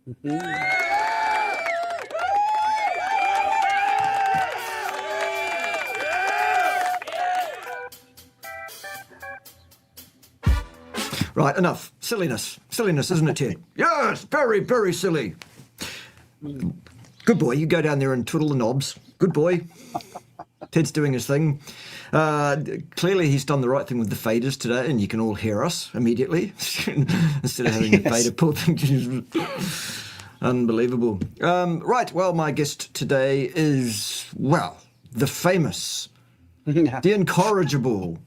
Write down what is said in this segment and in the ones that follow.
Right, enough. Silliness, isn't it, Ted? Yes, very, very silly. Good boy, you go down there and twiddle the knobs. Good boy. Ted's doing his thing. Clearly he's done the right thing with the faders today, and you can all hear us immediately instead of having the fader pull things. Unbelievable. Right, well, my guest today is, well, the famous, the incorrigible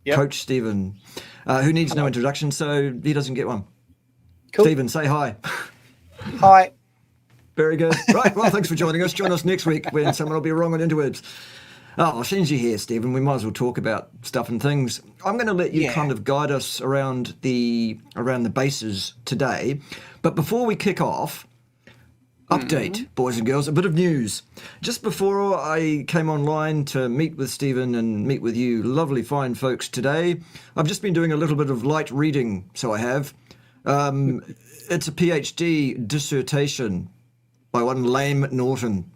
Coach Stephen, who needs no introduction, so he doesn't get one. Cool. Stephen, say hi. Hi. Very good. Right, well, thanks for joining us. Join us next week when someone will be wrong on interwords. Oh, since you're here, Stephen, we might as well talk about stuff and things. I'm going to let you kind of guide us around the bases today. But before we kick off, update, boys and girls, a bit of news. Just before I came online to meet with Stephen and meet with you lovely fine folks today, I've just been doing a little bit of light reading, so I have. It's a PhD dissertation by one Lame Norton.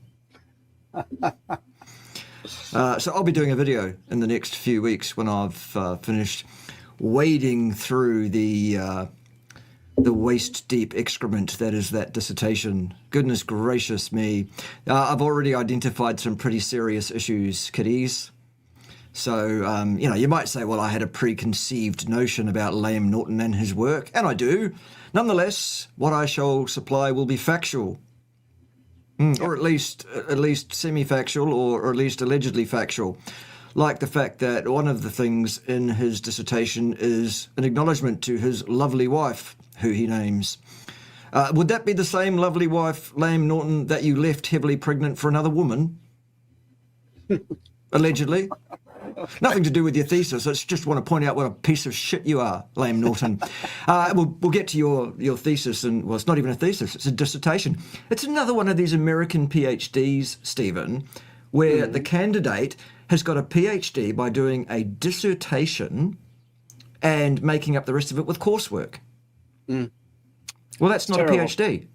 So I'll be doing a video in the next few weeks when I've finished wading through the waist-deep excrement that is that dissertation. Goodness gracious me. I've already identified some pretty serious issues, kiddies. So, you might say, well, I had a preconceived notion about Lame Norton and his work, and I do. Nonetheless, what I shall supply will be factual. Or at least semi-factual, or at least allegedly factual. Like the fact that one of the things in his dissertation is an acknowledgement to his lovely wife, who he names. Would that be the same lovely wife, Lame Norton, that you left heavily pregnant for another woman? Allegedly? Nothing to do with your thesis. I just want to point out what a piece of shit you are, Lame Norton. We'll get to your thesis, and well, it's not even a thesis, it's a dissertation. It's another one of these American PhDs, Stephen, where the candidate has got a PhD by doing a dissertation and making up the rest of it with coursework. Well, that's not terrible. A PhD.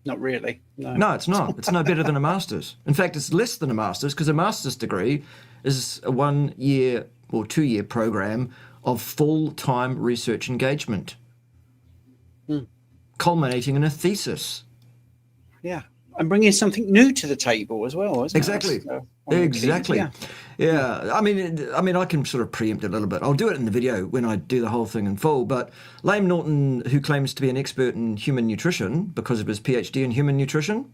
Not really. No, it's not. It's no better than a master's. In fact, it's less than a master's, because a master's degree is a 1 year or 2 year program of full-time research engagement, culminating in a thesis. Yeah, and bringing something new to the table as well, isn't exactly. it? Exactly. Yeah. I mean, I can sort of preempt a little bit. I'll do it in the video when I do the whole thing in full. But Lame Norton, who claims to be an expert in human nutrition because of his PhD in human nutrition,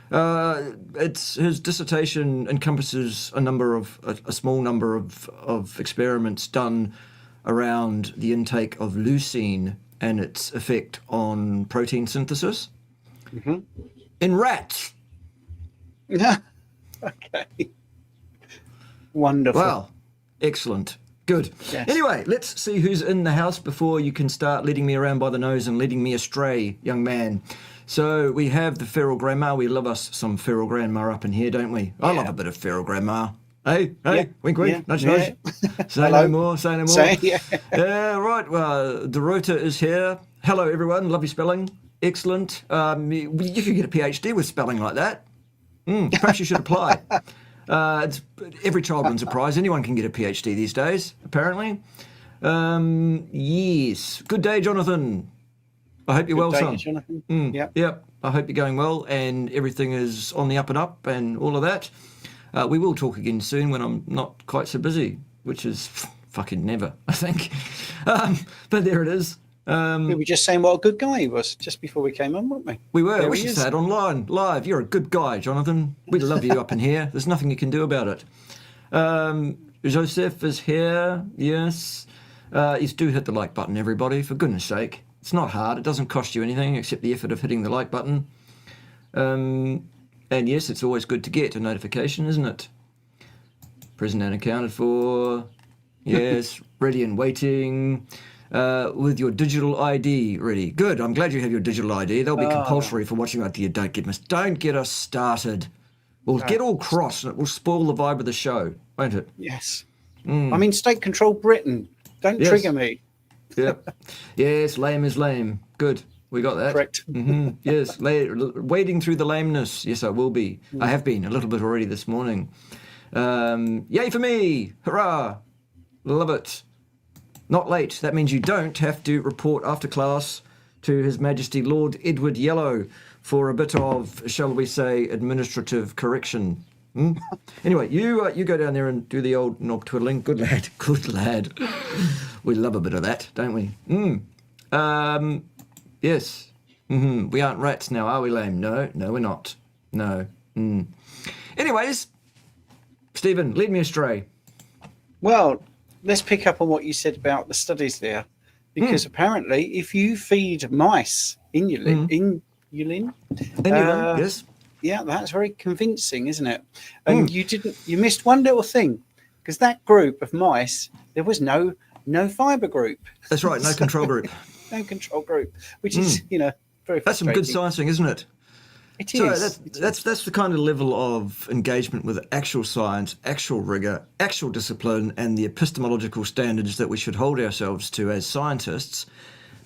his dissertation encompasses a small number of experiments done around the intake of leucine and its effect on protein synthesis in rats. Okay. Wonderful. Well, excellent. Good. Yes. Anyway, let's see who's in the house before you can start leading me around by the nose and leading me astray, young man. So we have the feral grandma. We love us some feral grandma up in here, don't we? I love a bit of feral grandma. Hey, wink, nudge, nudge. Say no more, say no more. Yeah, right. Well, Dorota is here. Hello, everyone. Love your spelling. Excellent. You could get a PhD with spelling like that. Perhaps you should apply. Every child wins a prize. Anyone can get a PhD these days, apparently. Yes. Good day, Jonathan. I hope you're well, son. Jonathan. Yep. I hope you're going well and everything is on the up and up and all of that. We will talk again soon when I'm not quite so busy, which is fucking never, I think. But there it is. We were just saying what a good guy he was just before we came on, weren't we? We were. We should say it online, live. You're a good guy, Jonathan. We love you up in here. There's nothing you can do about it. Joseph is here. Yes. You do hit the like button, everybody, for goodness sake. It's not hard. It doesn't cost you anything except the effort of hitting the like button. And yes, it's always good to get a notification, isn't it? Present and accounted for. Yes. Ready and waiting. With your digital ID ready. Good. I'm glad you have your digital ID. They'll be compulsory for watching out. Don't get us started. We'll get all cross and it will spoil the vibe of the show, won't it? Yes. I mean, state control Britain. Don't trigger me. Yep. Yes, lame is lame. Good. We got that. Correct. Yes, wading through the lameness. Yes, I will be. I have been a little bit already this morning. Yay for me! Hurrah! Love it. Not late. That means you don't have to report after class to His Majesty Lord Edward Yellow for a bit of, shall we say, administrative correction. Anyway, you go down there and do the old knob twiddling. Good lad. Good lad. We love a bit of that, don't we? Yes. We aren't rats now, are we, Lame? No, we're not. No. Anyways, Stephen, lead me astray. Well, let's pick up on what you said about the studies there, because apparently, if you feed mice inulin, yes. Yeah, that's very convincing, isn't it? And you missed one little thing, because that group of mice, there was no fibre group. That's right, no control group. No control group, which is, very frustrating. That's some good sciencing, isn't it? It is. So that's the kind of level of engagement with actual science, actual rigour, actual discipline, and the epistemological standards that we should hold ourselves to as scientists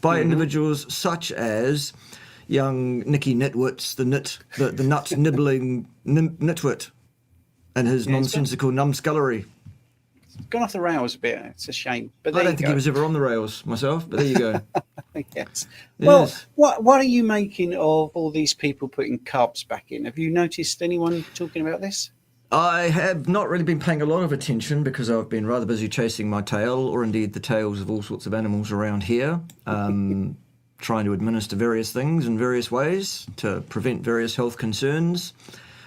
by individuals such as young Nicky Nitwits, the nut nibbling nitwit, and his nonsensical numbscullery. Gone off the rails a bit. It's a shame. But I don't think he was ever on the rails myself, but there you go. Yes. Well, what are you making of all these people putting carbs back in? Have you noticed anyone talking about this? I have not really been paying a lot of attention because I've been rather busy chasing my tail, or indeed the tails of all sorts of animals around here, trying to administer various things in various ways to prevent various health concerns.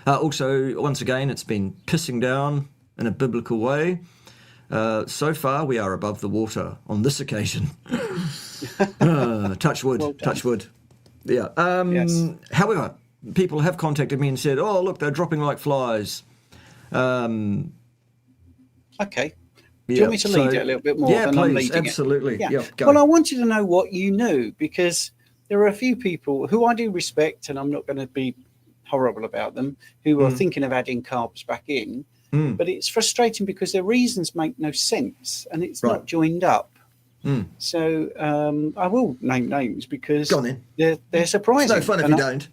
Also, once again, it's been pissing down in a biblical way. So far, we are above the water on this occasion. Touch wood, touch wood. Yeah. Yes. However, people have contacted me and said, "Oh, look, they're dropping like flies." Okay. Do you want me to lead it a little bit more? Yeah, than please, I'm leading absolutely. It? Yeah, go. Well, I wanted to know what you knew, because there are a few people who I do respect, and I'm not going to be horrible about them, who are thinking of adding carbs back in. But it's frustrating because their reasons make no sense, and it's not joined up. So I will name names because they're surprising. It's no fun if you don't.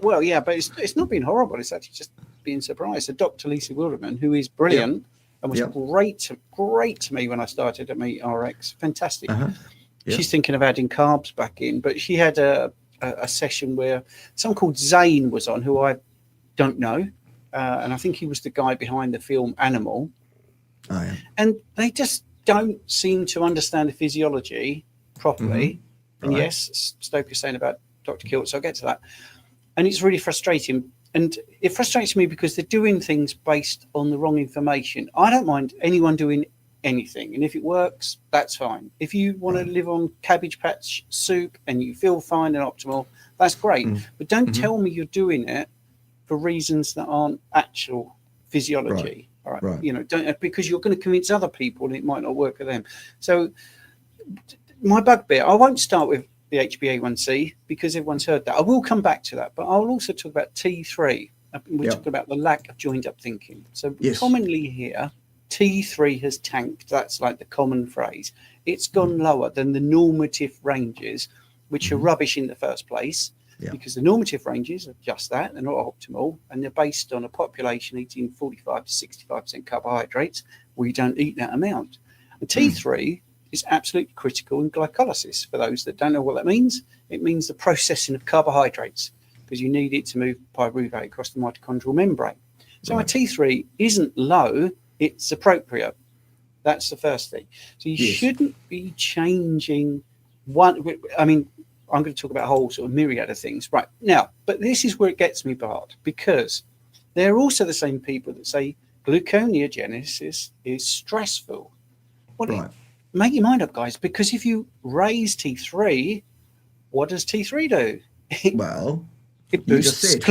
Well, yeah, but it's not being horrible. It's actually just being surprised. So Dr. Lisa Wilderman, who is brilliant and was great to me when I started at Meat RX, fantastic. She's thinking of adding carbs back in, but she had a session where someone called Zane was on, who I don't know. And I think he was the guy behind the film Animal. Oh, yeah. And they just don't seem to understand the physiology properly. And yes, Stoker's saying about Dr. Kilt, so I'll get to that. And it's really frustrating. And it frustrates me because they're doing things based on the wrong information. I don't mind anyone doing anything. And if it works, that's fine. If you want to live on Cabbage Patch soup and you feel fine and optimal, that's great. But don't tell me you're doing it for reasons that aren't actual physiology. Right. Don't, because you're going to convince other people and it might not work for them. So my bugbear, I won't start with the HbA1c because everyone's heard that. I will come back to that, but I'll also talk about T3. We're talking about the lack of joined up thinking. So commonly here, T3 has tanked. That's like the common phrase. It's gone lower than the normative ranges, which are rubbish in the first place. Because the normative ranges are just that, they're not optimal, and they're based on a population eating 45 to 65% carbohydrates. We don't eat that amount. And T3 is absolutely critical in glycolysis. For those that don't know what that means, it means the processing of carbohydrates, because you need it to move pyruvate across the mitochondrial membrane. So our T3 isn't low, it's appropriate. That's the first thing. So you shouldn't be changing one. I mean, I'm going to talk about a whole sort of myriad of things right now, but this is where it gets me, Bart, because they're also the same people that say gluconeogenesis is stressful. Well, make your mind up, guys, because if you raise T3, what does T3 do? Well, it boosts it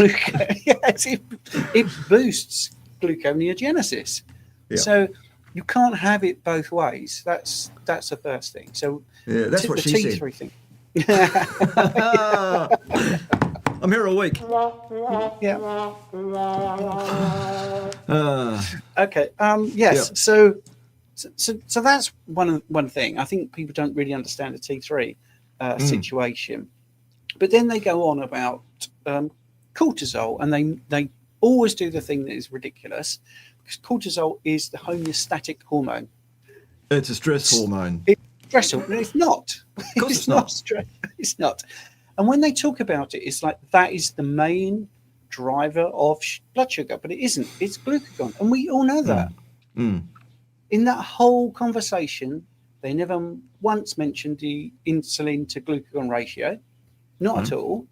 boosts gluconeogenesis. So you can't have it both ways. That's the first thing. So that's what she T3 said. Thing. I'm here a week. Okay. Yes. So that's one thing. I think people don't really understand the T3 situation. But then they go on about cortisol, and they always do the thing that is ridiculous, because cortisol is the homeostatic hormone. It's a stress hormone. It's stressful. It's not. Of course It's not stress. It's not. And when they talk about it, it's like that is the main driver of blood sugar, but it isn't. It's glucagon, and we all know that. In that whole conversation, they never once mentioned the insulin to glucagon ratio, not at all.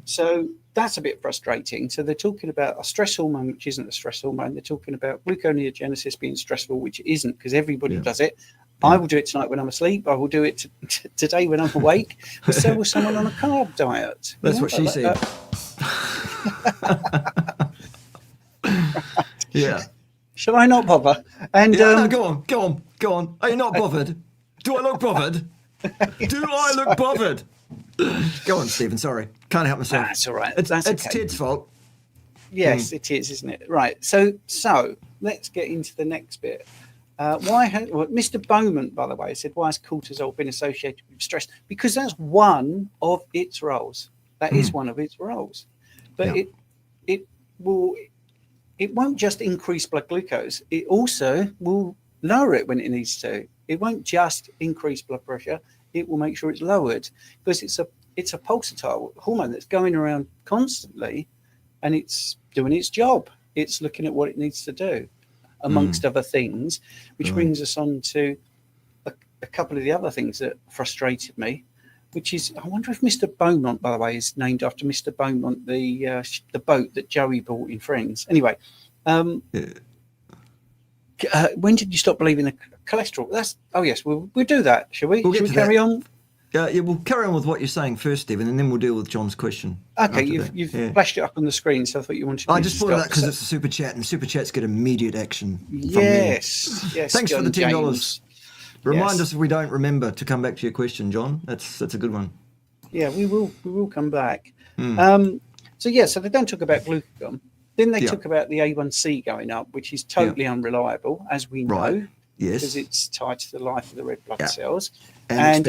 So that's a bit frustrating. So they're talking about a stress hormone, which isn't a stress hormone. They're talking about gluconeogenesis being stressful, which it isn't, because everybody does it. I will do it tonight when I'm asleep. I will do it today when I'm awake. But so will someone on a carb diet. That's what she said. Yeah. Shall I not bother? And no, go on. Are you not bothered? Do I look bothered? Do I look bothered? Go on, Stephen. Sorry, can't help myself. That's all right. It's okay. Ted's fault. Yes, it is, isn't it? Right. So let's get into the next bit. Mr. Bowman, by the way, said, why has cortisol been associated with stress? Because that's one of its roles. That is one of its roles. But it won't just increase blood glucose. It also will lower it when it needs to. It won't just increase blood pressure. It will make sure it's lowered, because it's a pulsatile hormone that's going around constantly, and it's doing its job. It's looking at what it needs to do, amongst other things, which brings us on to a couple of the other things that frustrated me, which is, I wonder if Mr. Beaumont, by the way, is named after Mr. Beaumont, the boat that Joey bought in Friends. Anyway, when did you stop believing the cholesterol? We'll do that, shall we? Shall we carry on? Yeah, we'll carry on with what you're saying first, Stephen, and then we'll deal with John's question. Okay, you've flashed it up on the screen, so I thought you wanted. I just brought it up because it's a super chat, and super chats get immediate action. Yes. Thanks for the $10. Remind us if we don't remember to come back to your question, John. That's a good one. Yeah, we will come back. So they don't talk about glucagon. Then they talk about the A1C going up, which is totally unreliable, as we know. Yes, because it's tied to the life of the red blood cells. And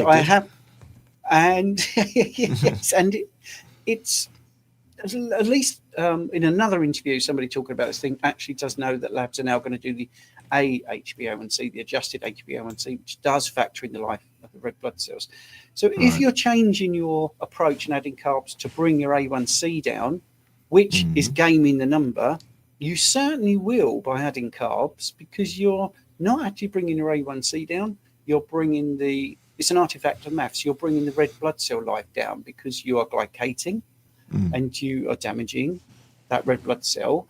it's at least in another interview, somebody talking about this thing actually does know that labs are now going to do the HbA1c, the adjusted HbA1c, which does factor in the life of the red blood cells. So if you're changing your approach and adding carbs to bring your A1C down, which is gaming the number, you certainly will by adding carbs, because you're not actually bringing your A1C down. You're bringing it's an artifact of maths. You're bringing the red blood cell life down, because you are glycating and you are damaging that red blood cell.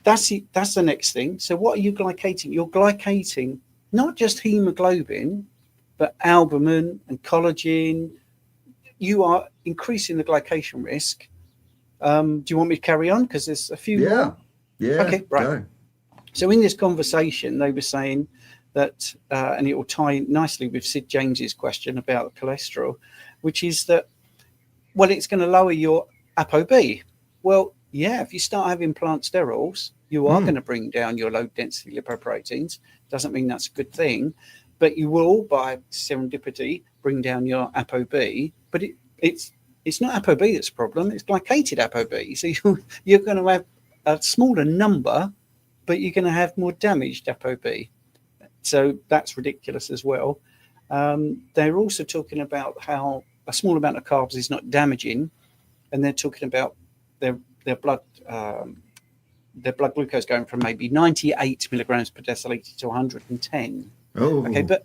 That's it. That's the next thing. So what are you glycating? You're glycating not just hemoglobin, but albumin and collagen. You are increasing the glycation risk. Do you want me to carry on? Because there's a few more. Yeah. Okay, right. Go. So in this conversation, they were saying that, and it will tie nicely with Sid James's question about cholesterol, which is that, well, it's going to lower your ApoB. Well, yeah, if you start having plant sterols, you are going to bring down your low-density lipoproteins. Doesn't mean that's a good thing, but you will, by serendipity, bring down your ApoB. But it's not ApoB that's a problem; it's glycated ApoB. So you're going to have a smaller number, but you're going to have more damaged ApoB. So that's ridiculous as well. They're also talking about how a small amount of carbs is not damaging, and they're talking about their blood glucose going from maybe 98 milligrams per deciliter to 110. Oh. Okay, but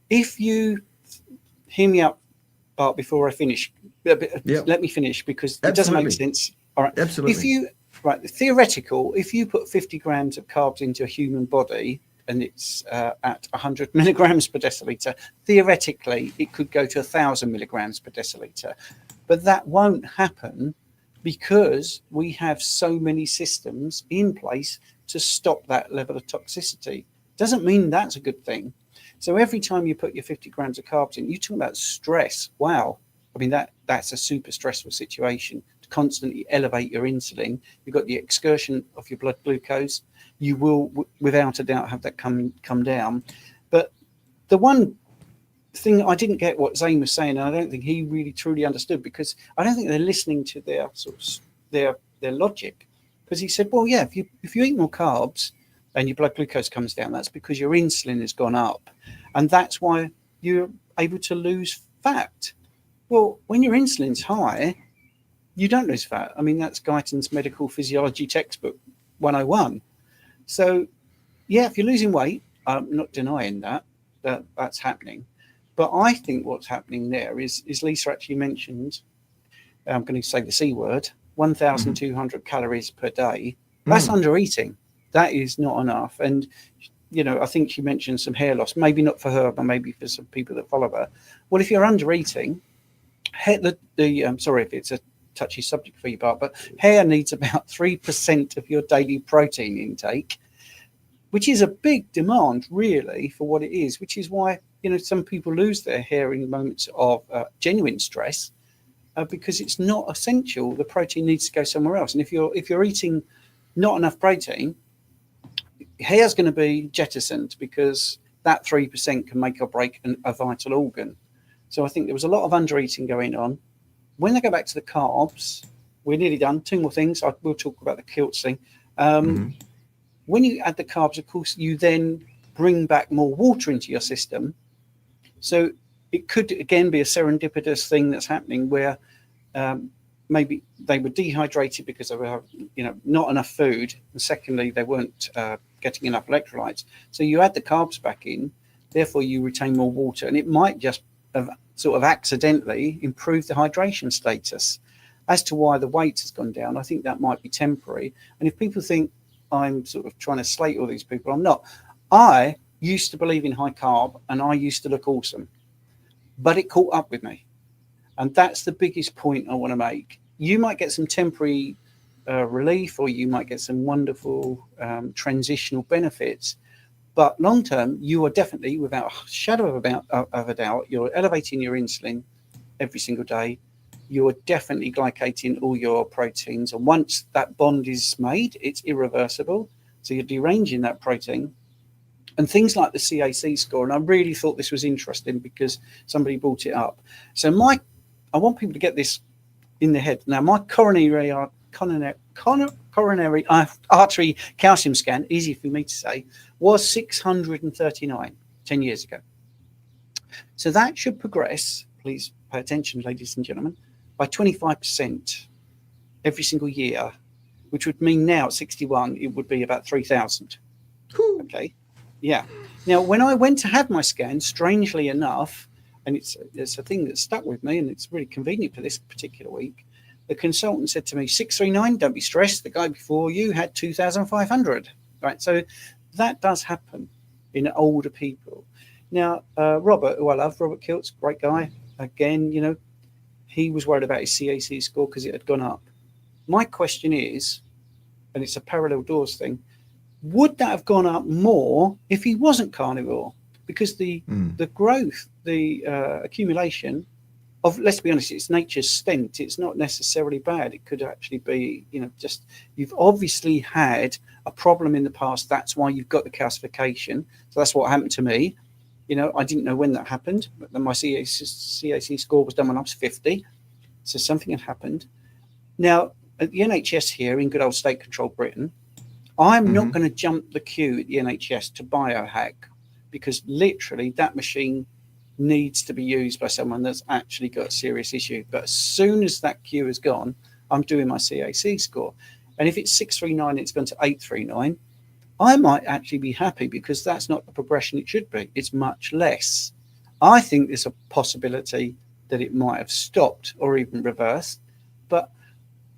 if you hear me out, Bart, before I finish, let me finish, because it doesn't make sense. All right. Absolutely. Theoretical, if you put 50 grams of carbs into a human body and it's at 100 milligrams per deciliter, theoretically, it could go to 1,000 milligrams per deciliter. But that won't happen, because we have so many systems in place to stop that level of toxicity. Doesn't mean that's a good thing. So every time you put your 50 grams of carbs in, you talk about stress. Wow. I mean, that's a super stressful situation, to constantly elevate your insulin. You've got the excursion of your blood glucose. You will, without a doubt, have that come down. But the one thing I didn't get what Zane was saying, and I don't think he really truly understood, because I don't think they're listening to their sort of their logic. Because he said, well, yeah, if you eat more carbs and your blood glucose comes down, that's because your insulin has gone up, and that's why you're able to lose fat. Well, when your insulin's high, you don't lose fat. I mean, that's Guyton's Medical Physiology Textbook 101. So, yeah, if you're losing weight, I'm not denying that's happening. But I think what's happening there is Lisa actually mentioned, I'm going to say the C word, 1,200 calories per day. That's under eating. That is not enough. And, you know, I think she mentioned some hair loss, maybe not for her, but maybe for some people that follow her. Well, if you're under eating, sorry if it's a touchy subject for you, Bart, but hair needs about 3% of your daily protein intake, which is a big demand, really, for what it is, which is why, you know, some people lose their hair in moments of genuine stress because it's not essential. The protein needs to go somewhere else. And if you're eating not enough protein, hair's going to be jettisoned, because that 3% can make or break a vital organ. So I think there was a lot of under eating going on. When they go back to the carbs, we're nearly done. Two more things. We'll talk about the kilts thing. When you add the carbs, of course, you then bring back more water into your system. So it could, again, be a serendipitous thing that's happening where maybe they were dehydrated because they were, you know, not enough food. And secondly, they weren't getting enough electrolytes. So you add the carbs back in, therefore you retain more water. And it might just have sort of accidentally improved the hydration status. As to why the weight has gone down, I think that might be temporary. And if people think I'm sort of trying to slate all these people, I'm not. I used to believe in high carb and I used to look awesome, but it caught up with me. And that's the biggest point I want to make. You might get some temporary relief, or you might get some wonderful transitional benefits, but long term, you are definitely, without a shadow of a doubt, you're elevating your insulin every single day. You're definitely glycating all your proteins. And once that bond is made, it's irreversible. So you're deranging that protein. And things like the CAC score, and I really thought this was interesting because somebody brought it up. So I want people to get this in their head. Now, my coronary artery calcium scan, easy for me to say, was 639 10 years ago. So that should progress, please pay attention, ladies and gentlemen, by 25% every single year, which would mean now at 61, it would be about 3,000. Okay. Yeah. Now, when I went to have my scan, strangely enough, and it's a thing that stuck with me, and it's really convenient for this particular week, the consultant said to me, 639, don't be stressed. The guy before you had 2,500. Right. So that does happen in older people. Now, Robert, who I love, Robert Kilt's, great guy. Again, you know, he was worried about his CAC score because it had gone up. My question is, and it's a parallel doors thing, would that have gone up more if he wasn't carnivore? Because the growth, the accumulation of, let's be honest, it's nature's stent. It's not necessarily bad. It could actually be, you know, just you've obviously had a problem in the past. That's why you've got the calcification. So that's what happened to me. You know, I didn't know when that happened, but then my CAC score was done when I was 50. So something had happened. Now, at the NHS here in good old state-controlled Britain, I'm not going to jump the queue at the NHS to biohack, because literally that machine needs to be used by someone that's actually got a serious issue. But as soon as that queue is gone, I'm doing my CAC score. And if it's 639, it's gone to 839, I might actually be happy, because that's not the progression it should be. It's much less. I think there's a possibility that it might have stopped or even reversed, but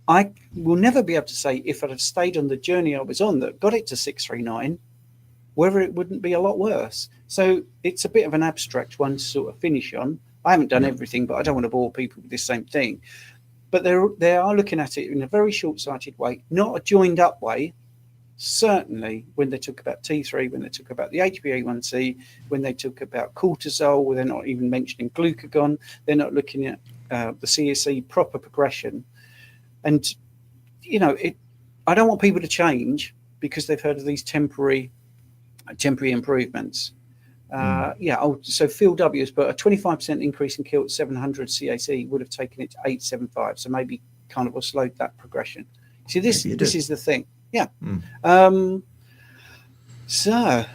I will never be able to say if I'd have stayed on the journey I was on that got it to 639, whether it wouldn't be a lot worse. So it's a bit of an abstract one to sort of finish on. I haven't done everything, but I don't want to bore people with this same thing. But they are looking at it in a very short-sighted way, not a joined-up way. Certainly when they talk about T3, when they talk about the HbA1c, when they talk about cortisol, where they're not even mentioning glucagon, they're not looking at the CSE proper progression. And, you know, I don't want people to change because they've heard of these temporary improvements. So Phil W has put a 25% increase in kilt 700 CAC would have taken it to 875. So maybe Carnivore slowed that progression. See, this is the thing. Yeah. So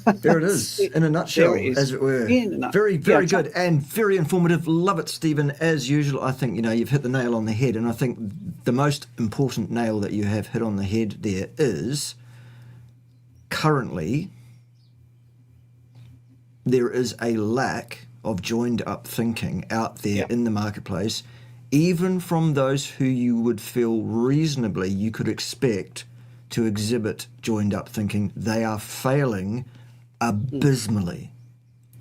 there it is in a nutshell, as it were. Very, very good and very informative. Love it, Stephen, as usual. I think, you've hit the nail on the head, and I think the most important nail that you have hit on the head there is currently there is a lack of joined up thinking out there in the marketplace, even from those who you would feel reasonably you could expect to exhibit joined up thinking. They are failing abysmally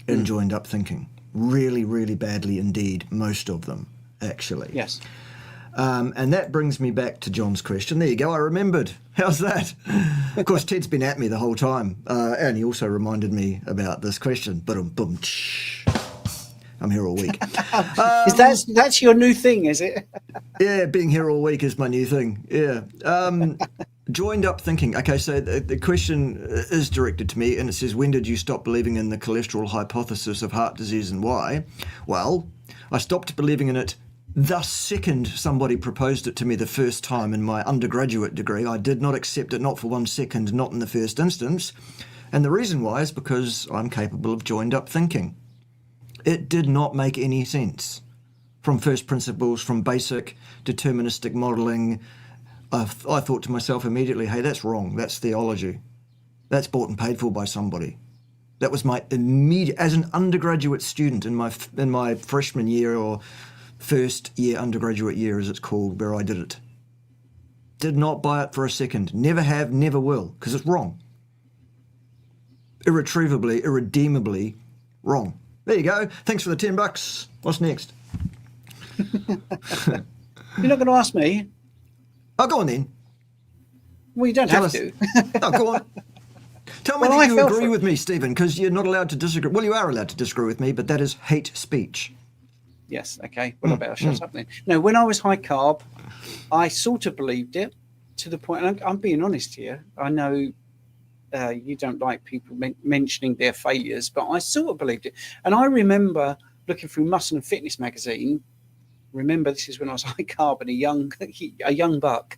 in joined up thinking. Really, really badly indeed, most of them, actually. Yes. And that brings me back to John's question. There you go, I remembered. How's that? Of course, Ted's been at me the whole time, and he also reminded me about this question. Boom, I'm here all week. That's your new thing, is it? Yeah, being here all week is my new thing. Yeah. Joined up thinking. Okay, so the question is directed to me, and it says, when did you stop believing in the cholesterol hypothesis of heart disease and why? Well, I stopped believing in it the second somebody proposed it to me the first time in my undergraduate degree. I did not accept it, not for 1 second, not in the first instance. And the reason why is because I'm capable of joined up thinking. It did not make any sense. From first principles, from basic deterministic modelling, I thought to myself immediately, hey, that's wrong. That's theology. That's bought and paid for by somebody. That was my immediate, as an undergraduate student in my freshman year, or first year undergraduate year as it's called, where I did it. Did not buy it for a second. Never have, never will, because it's wrong. Irredeemably wrong. There you go. Thanks for the $10. What's next? You're not going to ask me? Oh, go on then. Well, you don't have to. Oh, go on. Tell me that you agree with me, Stephen, because you're not allowed to disagree. Well, you are allowed to disagree with me, but that is hate speech. Yes, okay. Well, I better shut up then. No, when I was high carb, I sort of believed it to the point, and I'm being honest here. I know you don't like people mentioning their failures, but I sort of believed it. And I remember looking through Muscle and Fitness magazine. Remember, this is when I was high carb and a young buck,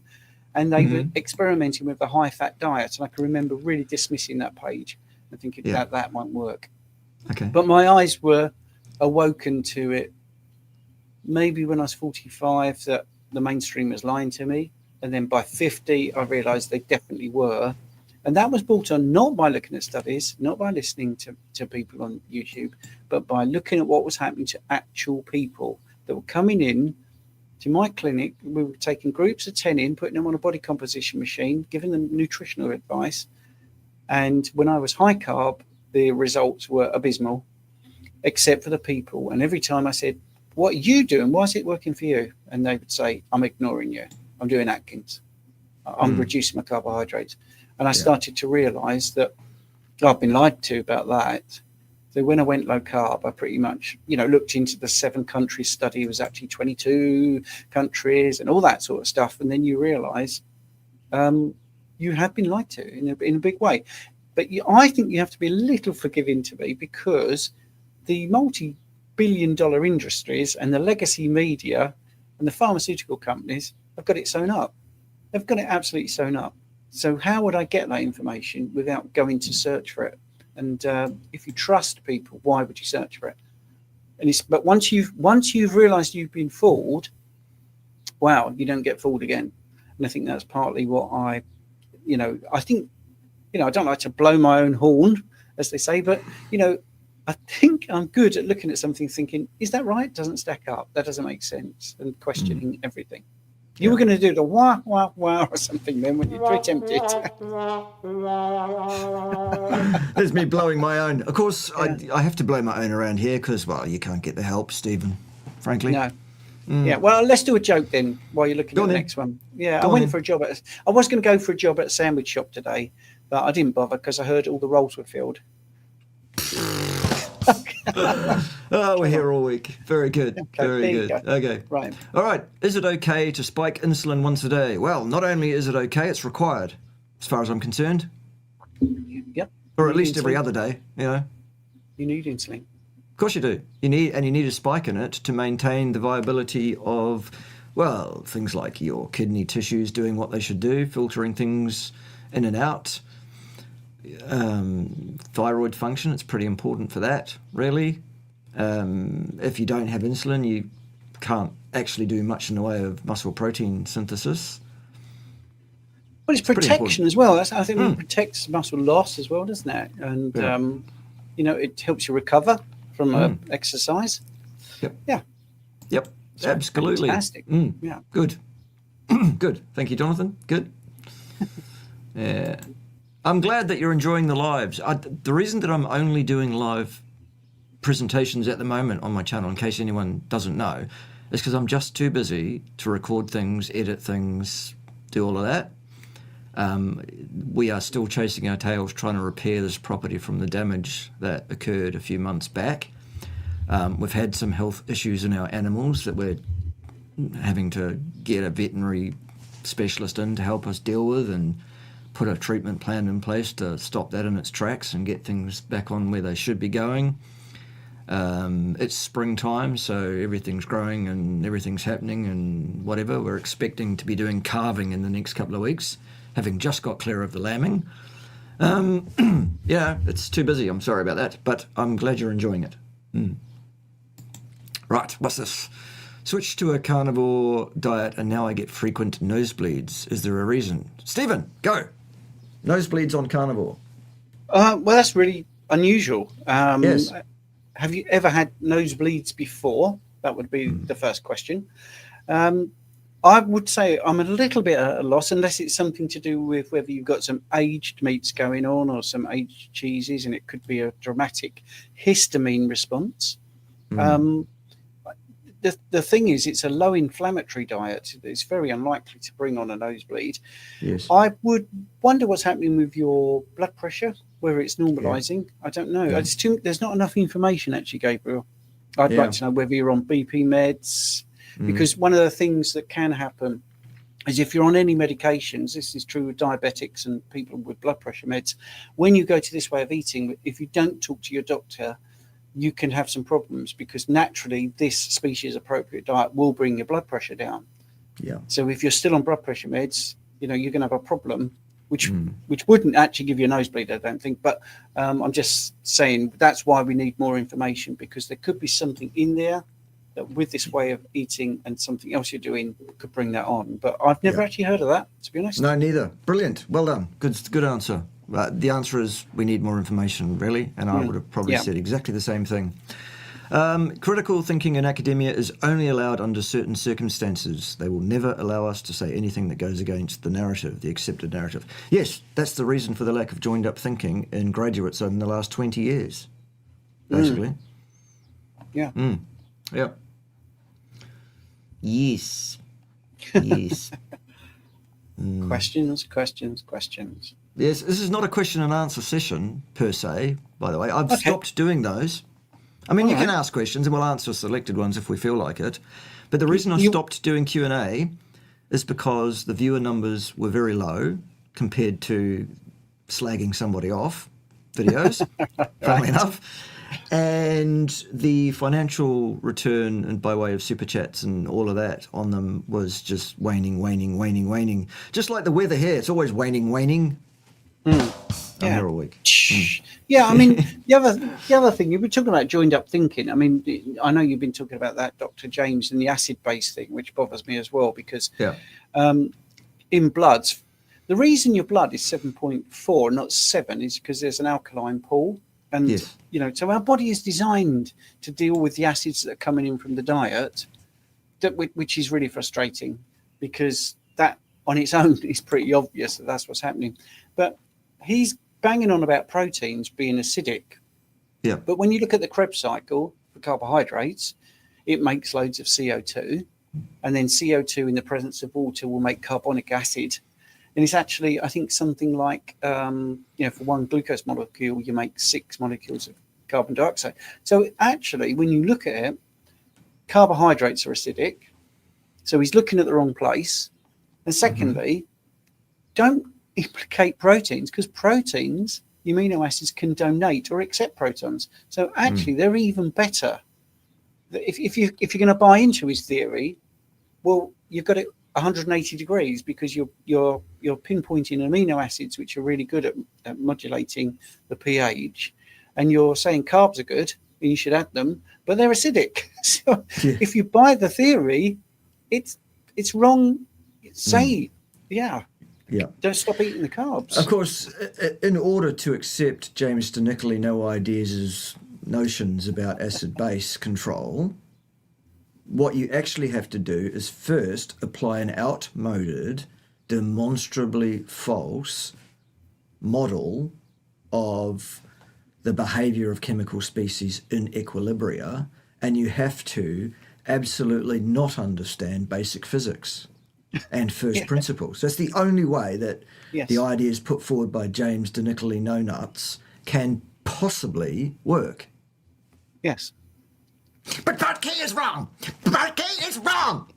and they were experimenting with the high fat diet. And I can remember really dismissing that page and thinking that won't work. Okay. But my eyes were awoken to it maybe when I was 45, that the mainstream was lying to me. And then by 50, I realized they definitely were. And that was brought on not by looking at studies, not by listening to people on YouTube, but by looking at what was happening to actual people that were coming in to my clinic. We were taking groups of 10 in, putting them on a body composition machine, giving them nutritional advice. And when I was high carb, the results were abysmal, except for the people. And every time I said, what are you doing? Why is it working for you? And they would say, I'm ignoring you. I'm doing Atkins. I'm reducing my carbohydrates. And I started to realize that I've been lied to about that. So when I went low carb, I pretty much, looked into the 7-country study. It was actually 22 countries and all that sort of stuff. And then you realize you have been lied to in a big way. But I think you have to be a little forgiving to me, because the multi-billion-dollar industries and the legacy media and the pharmaceutical companies have got it sewn up. They've got it absolutely sewn up. So how would I get that information without going to search for it? And if you trust people, why would you search for it? But once you've realised you've been fooled, wow, you don't get fooled again. And I think that's partly what I think. I don't like to blow my own horn, as they say, but I think I'm good at looking at something, thinking, is that right? Doesn't stack up. That doesn't make sense, and questioning everything. You were going to do the wah, wah, wah or something then when you're very tempted. There's me blowing my own. Of course, I have to blow my own around here because, well, you can't get the help, Stephen, frankly. No. Yeah, well, let's do a joke then while you're looking at the next one. Yeah, I was going to go for a job at a sandwich shop today, but I didn't bother because I heard all the roles were filled. Oh, we're here all week. Very good. Okay, very good. Okay. Right. All right. Is it okay to spike insulin once a day? Well, not only is it okay, it's required, as far as I'm concerned. Yep. Or at least every other day, You need insulin. Of course you do. You need a spike in it to maintain the viability of, well, things like your kidney tissues doing what they should do, filtering things in and out. Thyroid function, it's pretty important for that, really. If you don't have insulin, you can't actually do much in the way of muscle protein synthesis. Well, it's protection as well. I think it protects muscle loss as well, doesn't it? And, it helps you recover from exercise. Yep. Yeah. Yep. So absolutely. Fantastic. Yeah. Good. Good. Thank you, Jonathan. Good. Yeah. I'm glad that you're enjoying the lives. The reason that I'm only doing live presentations at the moment on my channel, in case anyone doesn't know, is because I'm just too busy to record things, edit things, do all of that. We are still chasing our tails trying to repair this property from the damage that occurred a few months back. We've had some health issues in our animals that we're having to get a veterinary specialist in to help us deal with and put a treatment plan in place to stop that in its tracks and get things back on where they should be going. It's springtime, so everything's growing and everything's happening and whatever. We're expecting to be doing calving in the next couple of weeks, having just got clear of the lambing. Yeah, it's too busy. I'm sorry about that, but I'm glad you're enjoying it. Right, what's this? Switch to a carnivore diet and now I get frequent nosebleeds. Is there a reason? Stephen, go! Nosebleeds on carnivore. Well, that's really unusual. Yes. Have you ever had nosebleeds before? That would be the first question. I would say I'm a little bit at a loss, unless it's something to do with whether you've got some aged meats going on or some aged cheeses, and it could be a dramatic histamine response. The thing is, it's a low inflammatory diet. It's very unlikely to bring on a nosebleed. Yes. I would wonder what's happening with your blood pressure, whether it's normalizing. Yeah. I don't know. Yeah. There's not enough information, actually, Gabriel. I'd like to know whether you're on BP meds, because one of the things that can happen is if you're on any medications, this is true with diabetics and people with blood pressure meds, when you go to this way of eating, if you don't talk to your doctor, you can have some problems, because naturally this species appropriate diet will bring your blood pressure down. Yeah. So if you're still on blood pressure meds, you're going to have a problem, which wouldn't actually give you a nosebleed, I don't think. But I'm just saying that's why we need more information, because there could be something in there that with this way of eating and something else you're doing could bring that on. But I've never actually heard of that, to be honest. No, neither. Brilliant. Well done. Good answer. The answer is we need more information, really, and I would have probably said exactly the same thing. Critical thinking in academia is only allowed under certain circumstances. They will never allow us to say anything that goes against the narrative, the accepted narrative. Yes, that's the reason for the lack of joined-up thinking in graduates over the last 20 years, basically. Yeah. Yeah. Yes. Yes. Questions. Yes, this is not a question and answer session per se, by the way. I've stopped doing those. I mean, you can ask questions and we'll answer selected ones if we feel like it. But the reason I stopped doing Q&A is because the viewer numbers were very low compared to slagging somebody off videos, funnily enough. And the financial return, and by way of super chats and all of that on them, was just waning. Just like the weather here, it's always waning. I'm here all week. Yeah, I mean, the other thing, you were talking about joined up thinking. I mean, I know you've been talking about that, Dr. James, and the acid-base thing, which bothers me as well, because in bloods, the reason your blood is 7.4, not 7, is because there's an alkaline pool. And, so our body is designed to deal with the acids that are coming in from the diet, which is really frustrating, because that on its own is pretty obvious that that's what's happening. But he's banging on about proteins being acidic. Yeah. But when you look at the Krebs cycle for carbohydrates, it makes loads of CO2, and then CO2 in the presence of water will make carbonic acid. And it's actually, I think, something like, for one glucose molecule, you make 6 molecules of carbon dioxide. So actually, when you look at it, carbohydrates are acidic. So he's looking at the wrong place. And secondly, don't implicate proteins, because proteins amino acids can donate or accept protons. So actually, they're even better. If you're going to buy into his theory, well, you've got it 180 degrees, because you're pinpointing amino acids which are really good at modulating the pH, and you're saying carbs are good and you should add them, but they're acidic. So if you buy the theory, it's wrong. Say, don't stop eating the carbs. Of course, in order to accept James DiNiccoli No Ideas' notions about acid-base control, what you actually have to do is first apply an outmoded, demonstrably false model of the behavior of chemical species in equilibria, and you have to absolutely not understand basic physics and first principles. That's the only way that the ideas put forward by James DiNiccoli No Nuts can possibly work. Yes. But Bart Kay is wrong. Bart Kay is wrong.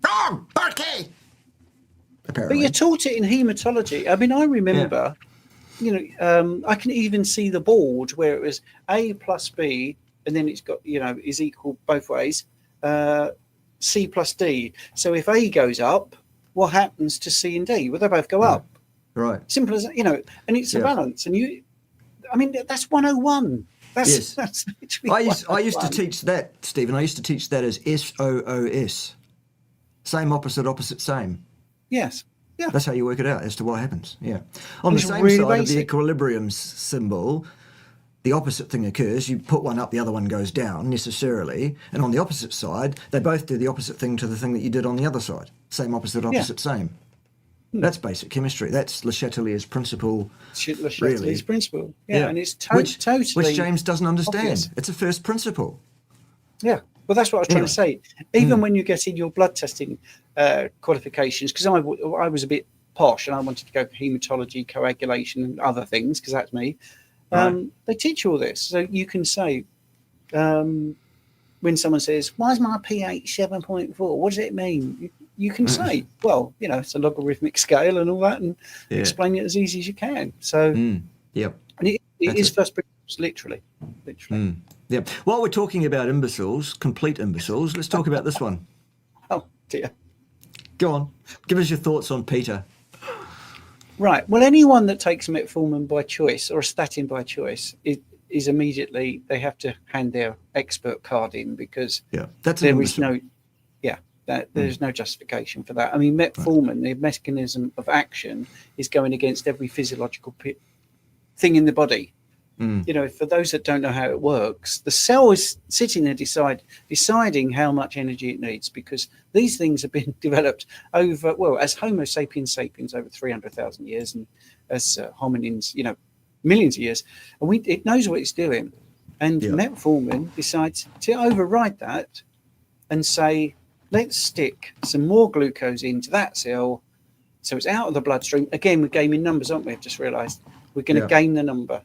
Wrong, Bart Kay. Apparently. But you taught it in hematology. I mean, I remember, I can even see the board where it was A plus B, and then it's got, is equal both ways, C plus D. So if A goes up, what happens to C and D? Well, they both go up. Right. Simple as, and it's a balance. And that's 101. That's literally I used to teach that, Stephen. I used to teach that as SOOS. Same, opposite, same. Yes. Yeah. That's how you work it out as to what happens. Yeah. On the same really side basic. of the equilibrium symbol, the opposite thing occurs. You put one up, the other one goes down necessarily. And on the opposite side, they both do the opposite thing to the thing that you did on the other side. Same, opposite, same. That's basic chemistry. That's Le Chatelier's principle. Le Chatelier's principle. Yeah, and it's totally... Which James doesn't understand. Obvious. It's a first principle. Yeah. Well, that's what I was trying to say. Even when you get in your blood testing qualifications, because I was a bit posh and I wanted to go for hematology, coagulation and other things, because that's me. They teach you all this. So you can say, when someone says, why is my pH 7.4? What does it mean? You can say, well, it's a logarithmic scale and all that, and explain it as easy as you can. So, and it is first principles, literally. Yeah. While we're talking about imbeciles, complete imbeciles, let's talk about this one. Oh, dear. Go on. Give us your thoughts on Peter. Right. Well, anyone that takes metformin by choice or a statin by choice is immediately, they have to hand their expert card in, because there is no... there's no justification for that. I mean, metformin, the mechanism of action is going against every physiological thing in the body. For those that don't know how it works, the cell is sitting there deciding how much energy it needs, because these things have been developed over, as Homo sapiens sapiens over 300,000 years, and as hominins, millions of years, and it knows what it's doing. And metformin decides to override that and say, let's stick some more glucose into that cell, so it's out of the bloodstream. Again, we're gaming numbers, aren't we? I've just realised we're going to gain the number.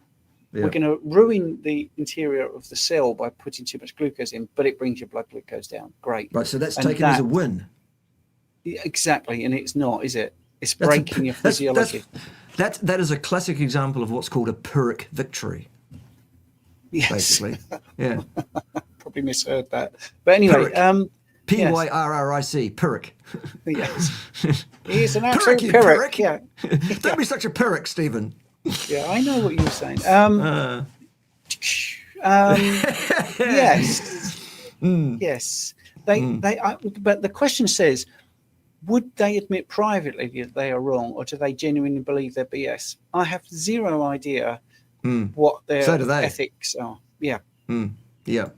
We're going to ruin the interior of the cell by putting too much glucose in, but it brings your blood glucose down. Great. Right, so that's taken as a win. Exactly, and it's not, is it? It's breaking your physiology. That is a classic example of what's called a Pyrrhic victory. Yes. Basically. Yeah. Probably misheard that. But anyway, Pyrrhic, Pyrrhic. Yes. He's an absolute Pyrrhic. Yeah. Don't be such a Pyrrhic, Stephen. Yeah, I know what you were saying. Yes. But the question says, would they admit privately that they are wrong, or do they genuinely believe they're BS? I have zero idea what their ethics are. Yeah. Yeah.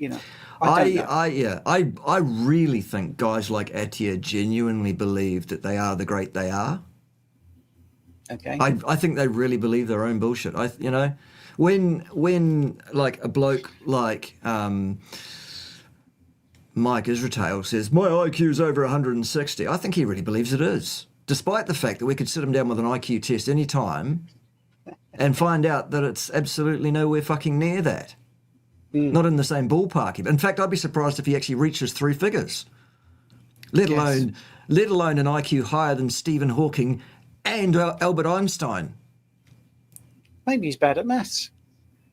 I really think guys like Attia genuinely believe that they are the great they are. Okay. I think they really believe their own bullshit. When like a bloke like Mike Israel says, my IQ is over 160, I think he really believes it is, despite the fact that we could sit him down with an IQ test any time and find out that it's absolutely nowhere fucking near that. Not in the same ballpark. In fact, I'd be surprised if he actually reaches 3 figures, let alone an IQ higher than Stephen Hawking and Albert Einstein. maybe he's bad at maths.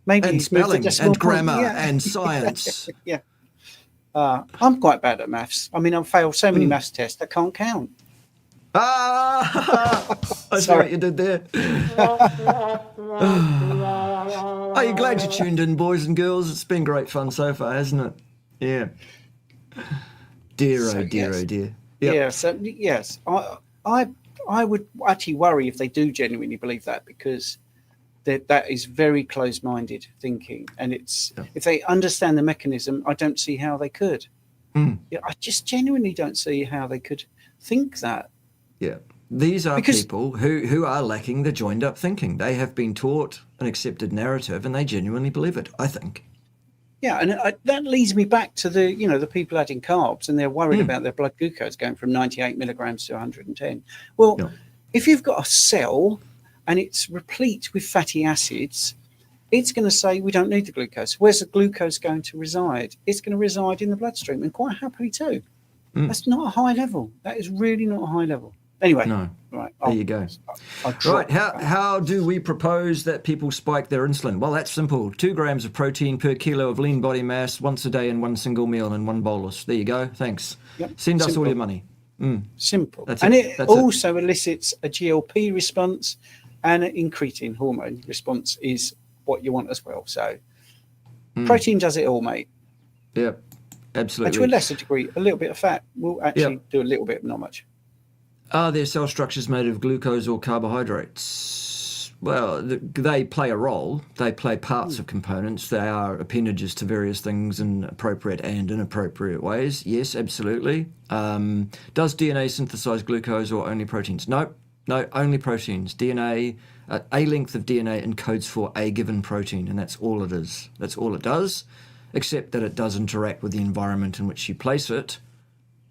Maybe and he's moved spelling a decimal and point. grammar Yeah. and science. Yeah. I'm quite bad at maths. I mean, I've failed so many maths tests I can't count. I see what you did there. Are you glad you tuned in, boys and girls? It's been great fun so far, hasn't it? Yeah. Dear, oh dear, oh dear. Yep. Yeah. So yes, I would actually worry if they do genuinely believe that, because that is very close-minded thinking, and it's if they understand the mechanism, I don't see how they could. Yeah, I just genuinely don't see how they could think that. Yeah. These are people who are lacking the joined-up thinking. They have been taught an accepted narrative, and they genuinely believe it, I think. Yeah, and that leads me back to the people adding carbs, and they're worried about their blood glucose going from 98 milligrams to 110. Well, if you've got a cell and it's replete with fatty acids, it's going to say we don't need the glucose. Where's the glucose going to reside? It's going to reside in the bloodstream, and quite happily too. That's not a high level. That is really not a high level. Anyway, right. There you go. Right, how do we propose that people spike their insulin? Well, that's simple. 2 grams of protein per kilo of lean body mass once a day in one single meal in one bolus. There you go. Thanks. Yep. Send us all your money. Simple. That's and it. it also elicits a GLP response, and an incretin hormone response is what you want as well. So protein does it all, mate. Yep, absolutely. And to a lesser degree, a little bit of fat will actually do a little bit, not much. Are there cell structures made of glucose or carbohydrates? Well, they play a role. They play parts of components. They are appendages to various things in appropriate and inappropriate ways. Yes, absolutely. Does DNA synthesize glucose or only proteins? No, only proteins. DNA, a length of DNA encodes for a given protein, and that's all it is. That's all it does, except that it does interact with the environment in which you place it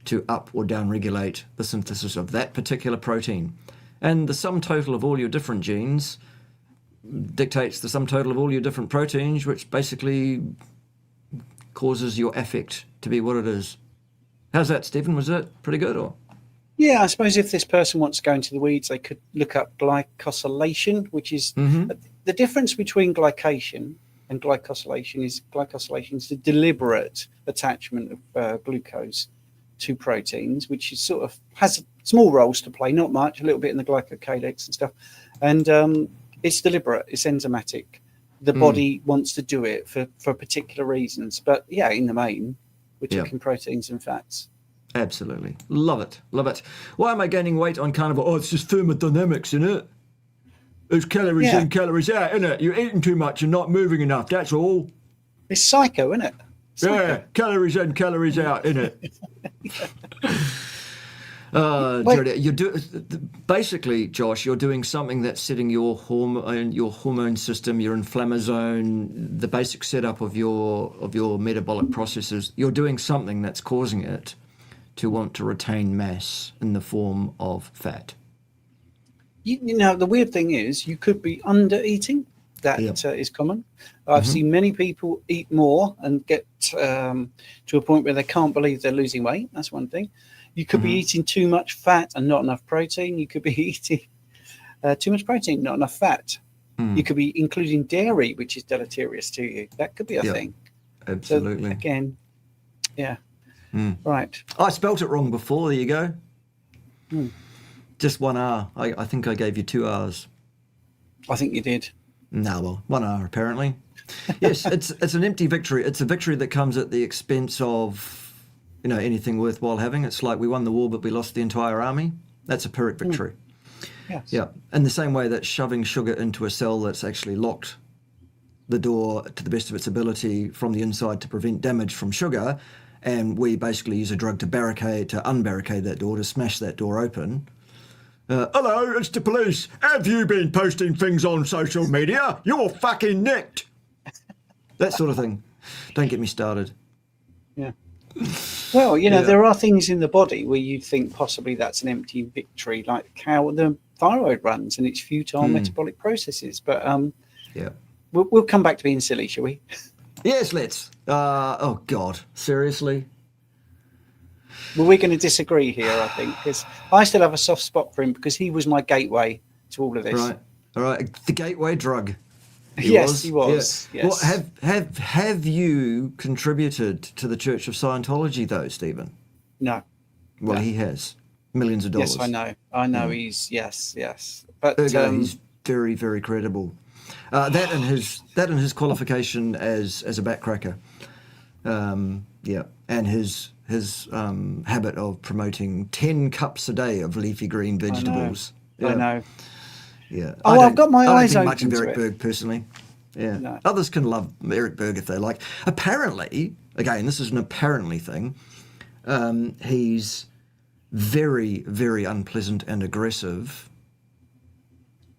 to up or down regulate the synthesis of that particular protein. And the sum total of all your different genes dictates the sum total of all your different proteins, which basically causes your affect to be what it is. How's that, Stephen? Was that pretty good? Or? Yeah, I suppose if this person wants to go into the weeds, they could look up glycosylation, which is the difference between glycation and glycosylation is the deliberate attachment of glucose to proteins, which is sort of has small roles to play, not much, a little bit in the glycocalyx and stuff, and it's deliberate, it's enzymatic. The body wants to do it for particular reasons, but yeah, in the main, we're talking proteins and fats. Absolutely, love it. Why am I gaining weight on carnivore? Oh, it's just thermodynamics, isn't it? It's calories in, calories out, isn't it? You're eating too much and not moving enough, that's all. It's psycho, isn't it? Yeah, calories in, calories out, isn't it? Basically, Josh, you're doing something that's setting your hormone system, your inflammasome, the basic setup of your metabolic processes. You're doing something that's causing it to want to retain mass in the form of fat. You know, the weird thing is, you could be under eating. That is common. I've seen many people eat more and get to a point where they can't believe they're losing weight. That's one thing. You could be eating too much fat and not enough protein. You could be eating too much protein, not enough fat. You could be including dairy, which is deleterious to you. That could be a thing. Absolutely. So again, right. I spelt it wrong before. There you go. Just 1 R. I think I gave you 2 R's. I think you did. No, well, 1 R apparently. Yes, it's an empty victory. It's a victory that comes at the expense of, anything worthwhile having. It's like we won the war, but we lost the entire army. That's a Pyrrhic victory. Yes. Yeah. In the same way that shoving sugar into a cell that's actually locked the door to the best of its ability from the inside to prevent damage from sugar, and we basically use a drug to unbarricade that door, to smash that door open. Hello, it's the police. Have you been posting things on social media? You're fucking nicked. That sort of thing. Don't get me started. Yeah. Well, there are things in the body where you think possibly that's an empty victory, like how the thyroid runs and its futile metabolic processes. But we'll come back to being silly, shall we? Yes, let's. Oh, God. Seriously? Well, we're going to disagree here, I think, because I still have a soft spot for him because he was my gateway to all of this. Right. All right. The gateway drug. Yes, he was. Yeah. Yes. Well, have you contributed to the Church of Scientology though, Stephen? No. Well, No. he has millions of dollars. Yes, I know. I know. Yeah. He's yes. But Ergo, he's very, very credible. That and his qualification as a backcracker. Yeah, and his habit of promoting 10 cups a day of leafy green vegetables. I know. Yeah. Oh, I've got my I don't eyes think much open of to Eric it. Berg personally. Yeah. No. Others can love Eric Berg if they like. Apparently, again, this is an apparently thing. He's very, very unpleasant and aggressive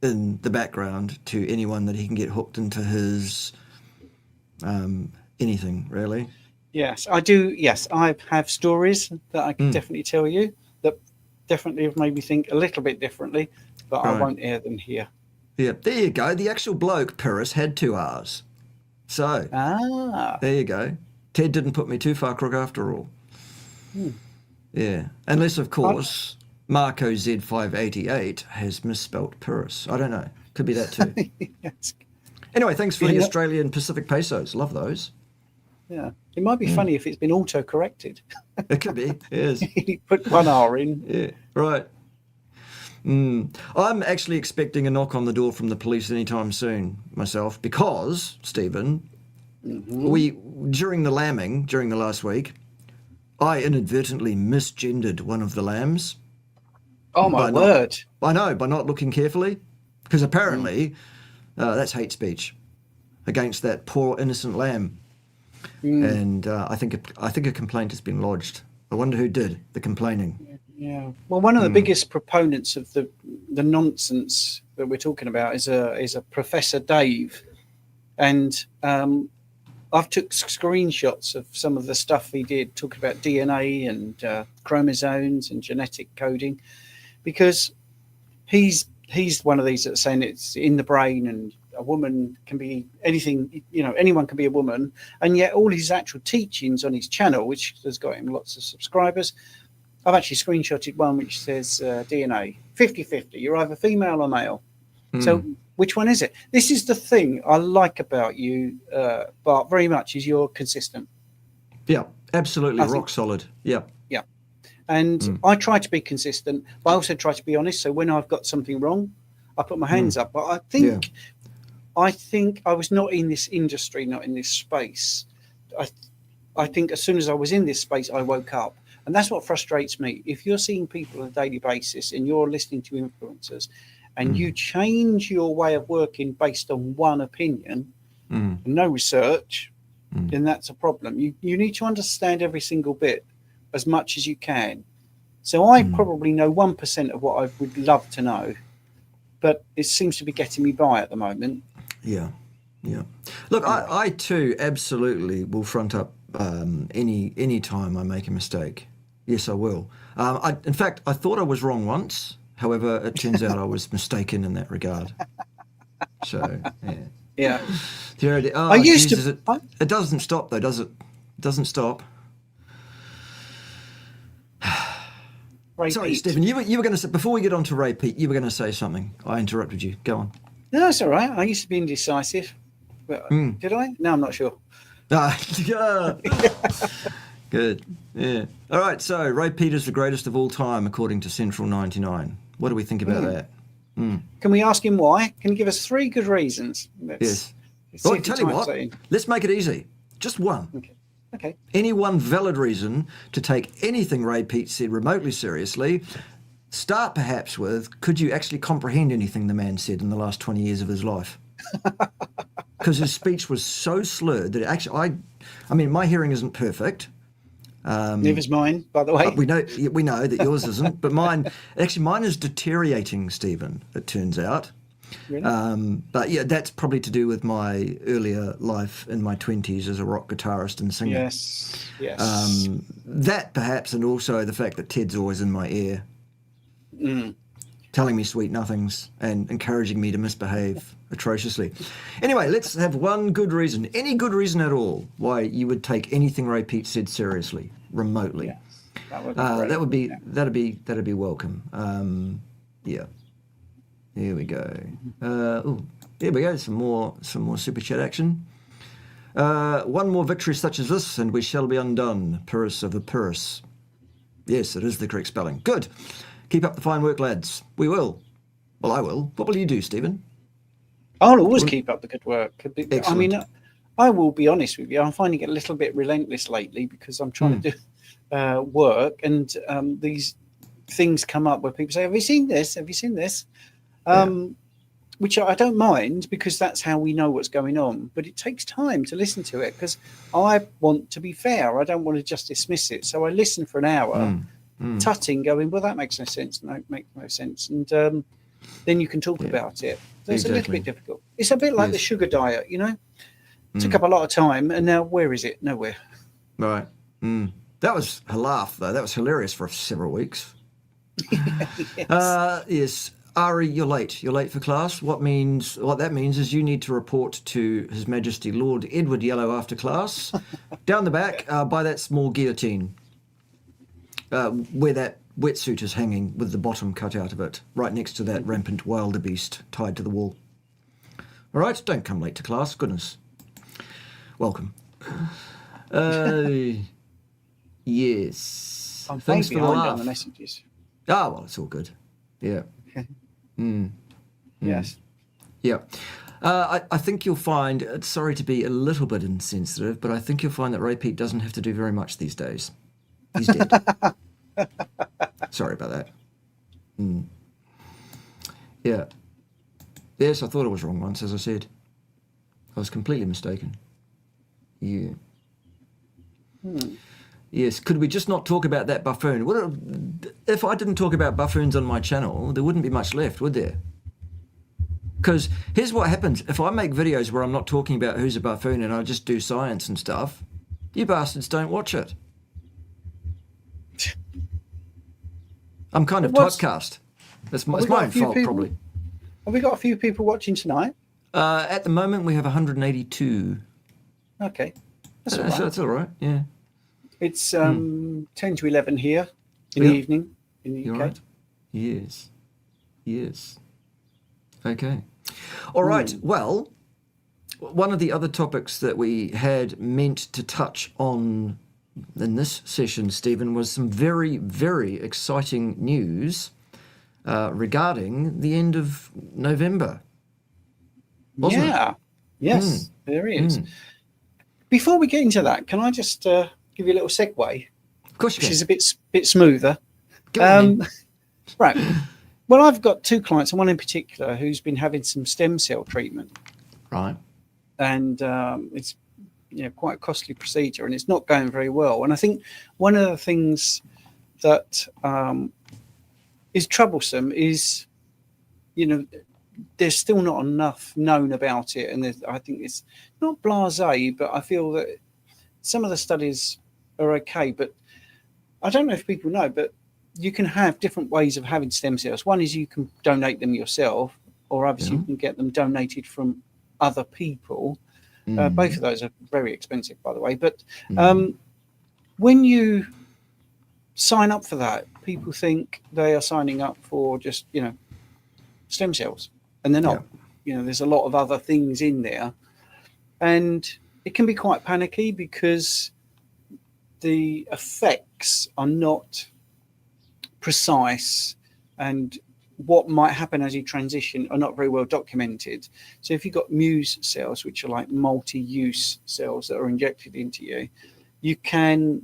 in the background to anyone that he can get hooked into his anything really. Yes, I do. Yes, I have stories that I can definitely tell you that definitely have made me think a little bit differently, but I won't air them here. Yeah, there you go. The actual bloke, Pyrrhus, had 2 R's. So, there you go. Ted didn't put me too far crook after all. Yeah. Unless, of course, Marco Z588 has misspelt Pyrrhus. I don't know. Could be that too. Yes. Anyway, thanks for the Australian Pacific pesos. Love those. Yeah. It might be funny if it's been auto-corrected. It could be, yes. He put 1 R in. Yeah, right. I'm actually expecting a knock on the door from the police anytime soon myself because, Stephen, during the lambing, during the last week, I inadvertently misgendered one of the lambs. Oh, my word. I know, by not looking carefully. Because apparently that's hate speech against that poor innocent lamb. And I think a complaint has been lodged. I wonder who did the complaining. Yeah. Well, one of the biggest proponents of the nonsense that we're talking about is a Professor Dave, and I've took screenshots of some of the stuff he did, talking about DNA and chromosomes and genetic coding, because he's one of these that's saying it's in the brain and a woman can be anything, anyone can be a woman. And yet all his actual teachings on his channel, which has got him lots of subscribers, I've actually screenshotted one which says DNA 50-50. You're either female or male. So which one is it? This is the thing I like about you, Bart, very much, is you're consistent. Yeah, absolutely. Rock solid. Yeah. Yeah. And I try to be consistent, but I also try to be honest. So when I've got something wrong, I put my hands up. But I think I was not in this industry, not in this space. I think as soon as I was in this space, I woke up. And that's what frustrates me. If you're seeing people on a daily basis and you're listening to influencers and you change your way of working based on one opinion and no research, then that's a problem. You need to understand every single bit as much as you can. So I probably know 1% of what I would love to know, but it seems to be getting me by at the moment. Yeah. Look, I too absolutely will front up any time I make a mistake. Yes, I will. In fact, I thought I was wrong once. However, it turns out I was mistaken in that regard. So, yeah. I used to. It doesn't stop though, does it? It doesn't stop. Sorry, Stephen. You were going to say, before we get on to Ray Pete, you were going to say something. I interrupted you. Go on. No, that's all right. I used to be indecisive. But, did I? No, I'm not sure. Good. Yeah. All right. So Ray Pete is the greatest of all time, according to Central 99. What do we think about that? Can we ask him why? Can you give us 3 good reasons? Yes. Well, tell you what. Let's make it easy. Just one. Okay. Any one valid reason to take anything Ray Pete said remotely seriously. Start perhaps with, could you actually comprehend anything the man said in the last 20 years of his life? Because his speech was so slurred that actually, I mean, my hearing isn't perfect. Neither's mine, by the way. We know that yours isn't, but mine is deteriorating, Stephen, it turns out. Really? But yeah, that's probably to do with my earlier life in my 20s as a rock guitarist and singer. Yes. That perhaps, and also the fact that Ted's always in my ear, telling me sweet nothings and encouraging me to misbehave atrociously. Anyway, let's have one good reason, any good reason at all, why you would take anything Ray Pete said seriously, remotely. Yeah, that'd be welcome. Yeah. Here we go. Here we go. Some more super chat action. One more victory such as this, and we shall be undone. Purse of the purse. Yes, it is the correct spelling. Good. Keep up the fine work, lads. We will. Well, I will. What will you do, Stephen? I'll always keep up the good work. Excellent. I mean, I will be honest with you. I'm finding it a little bit relentless lately because I'm trying to do work, and these things come up where people say, "Have you seen this? Have you seen this?" Which I don't mind, because that's how we know what's going on. But it takes time to listen to it, because I want to be fair. I don't want to just dismiss it. So I listen for an hour, tutting, going, well, that makes no sense. No, it makes no sense. And then you can talk about it. So it's a little bit difficult. It's a bit like the sugar diet, you know? Took up a lot of time, and now where is it? Nowhere. Right. That was a laugh, though. That was hilarious for several weeks. Yes. Ari, you're late. You're late for class. What that means is you need to report to His Majesty Lord Edward Yellow after class. Down the back, by that small guillotine, where that wetsuit is hanging with the bottom cut out of it, right next to that rampant wildebeest tied to the wall. All right, don't come late to class. Goodness. Welcome. Yes. I'm Thanks for the laugh. on the messages. Ah, well, it's all good. Yeah. Yes. Yeah. I think you'll find, sorry to be a little bit insensitive, but I think you'll find that Ray Pete doesn't have to do very much these days. He's dead. Sorry about that. Yeah. Yes, I thought I was wrong once, as I said. I was completely mistaken. Yeah. Yes, could we just not talk about that buffoon? If I didn't talk about buffoons on my channel, there wouldn't be much left, would there? Because here's what happens. If I make videos where I'm not talking about who's a buffoon and I just do science and stuff, you bastards don't watch it. I'm kind of typecast. It's my own fault, probably. Have we got a few people watching tonight? At the moment, we have 182. Okay. That's all right. That's all right, yeah. It's 10 to 11 here in the evening in the UK. You're right. Yes. Yes. Okay. All right. Well, one of the other topics that we had meant to touch on in this session, Stephen, was some very, very exciting news regarding the end of November. Wasn't it? Yes, there is. Before we get into that, can I just give you a little segue? Of course you can. Which is a bit smoother. Go on, right. Well, I've got two clients, and one in particular who's been having some stem cell treatment. Right. And it's quite a costly procedure, and it's not going very well. And I think one of the things that is troublesome is, there's still not enough known about it. And I think it's not blasé, but I feel that some of the studies are okay. But I don't know if people know, but you can have different ways of having stem cells. One is you can donate them yourself, or obviously you can get them donated from other people. Both of those are very expensive, by the way. But when you sign up for that, people think they are signing up for just, stem cells. And they're not. There's a lot of other things in there. And it can be quite panicky because the effects are not precise, and what might happen as you transition are not very well documented. So if you've got Muse cells, which are like multi-use cells that are injected into you, you can,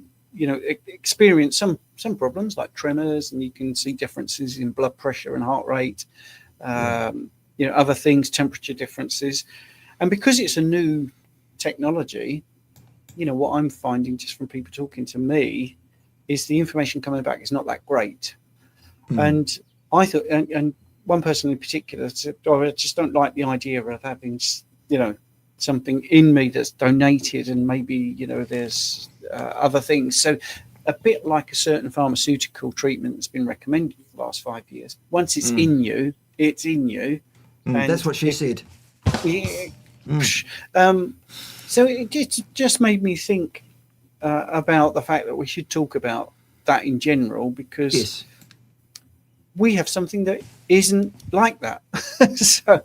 experience some problems like tremors, and you can see differences in blood pressure and heart rate, other things, temperature differences. And because it's a new technology, what I'm finding just from people talking to me is the information coming back is not that great. And I thought, and one person in particular said, I just don't like the idea of having, something in me that's donated, and maybe, there's other things. So a bit like a certain pharmaceutical treatment that's been recommended for the last 5 years. Once it's in you, it's in you. That's what she said. So it just made me think about the fact that we should talk about that in general, because we have something that isn't like that. So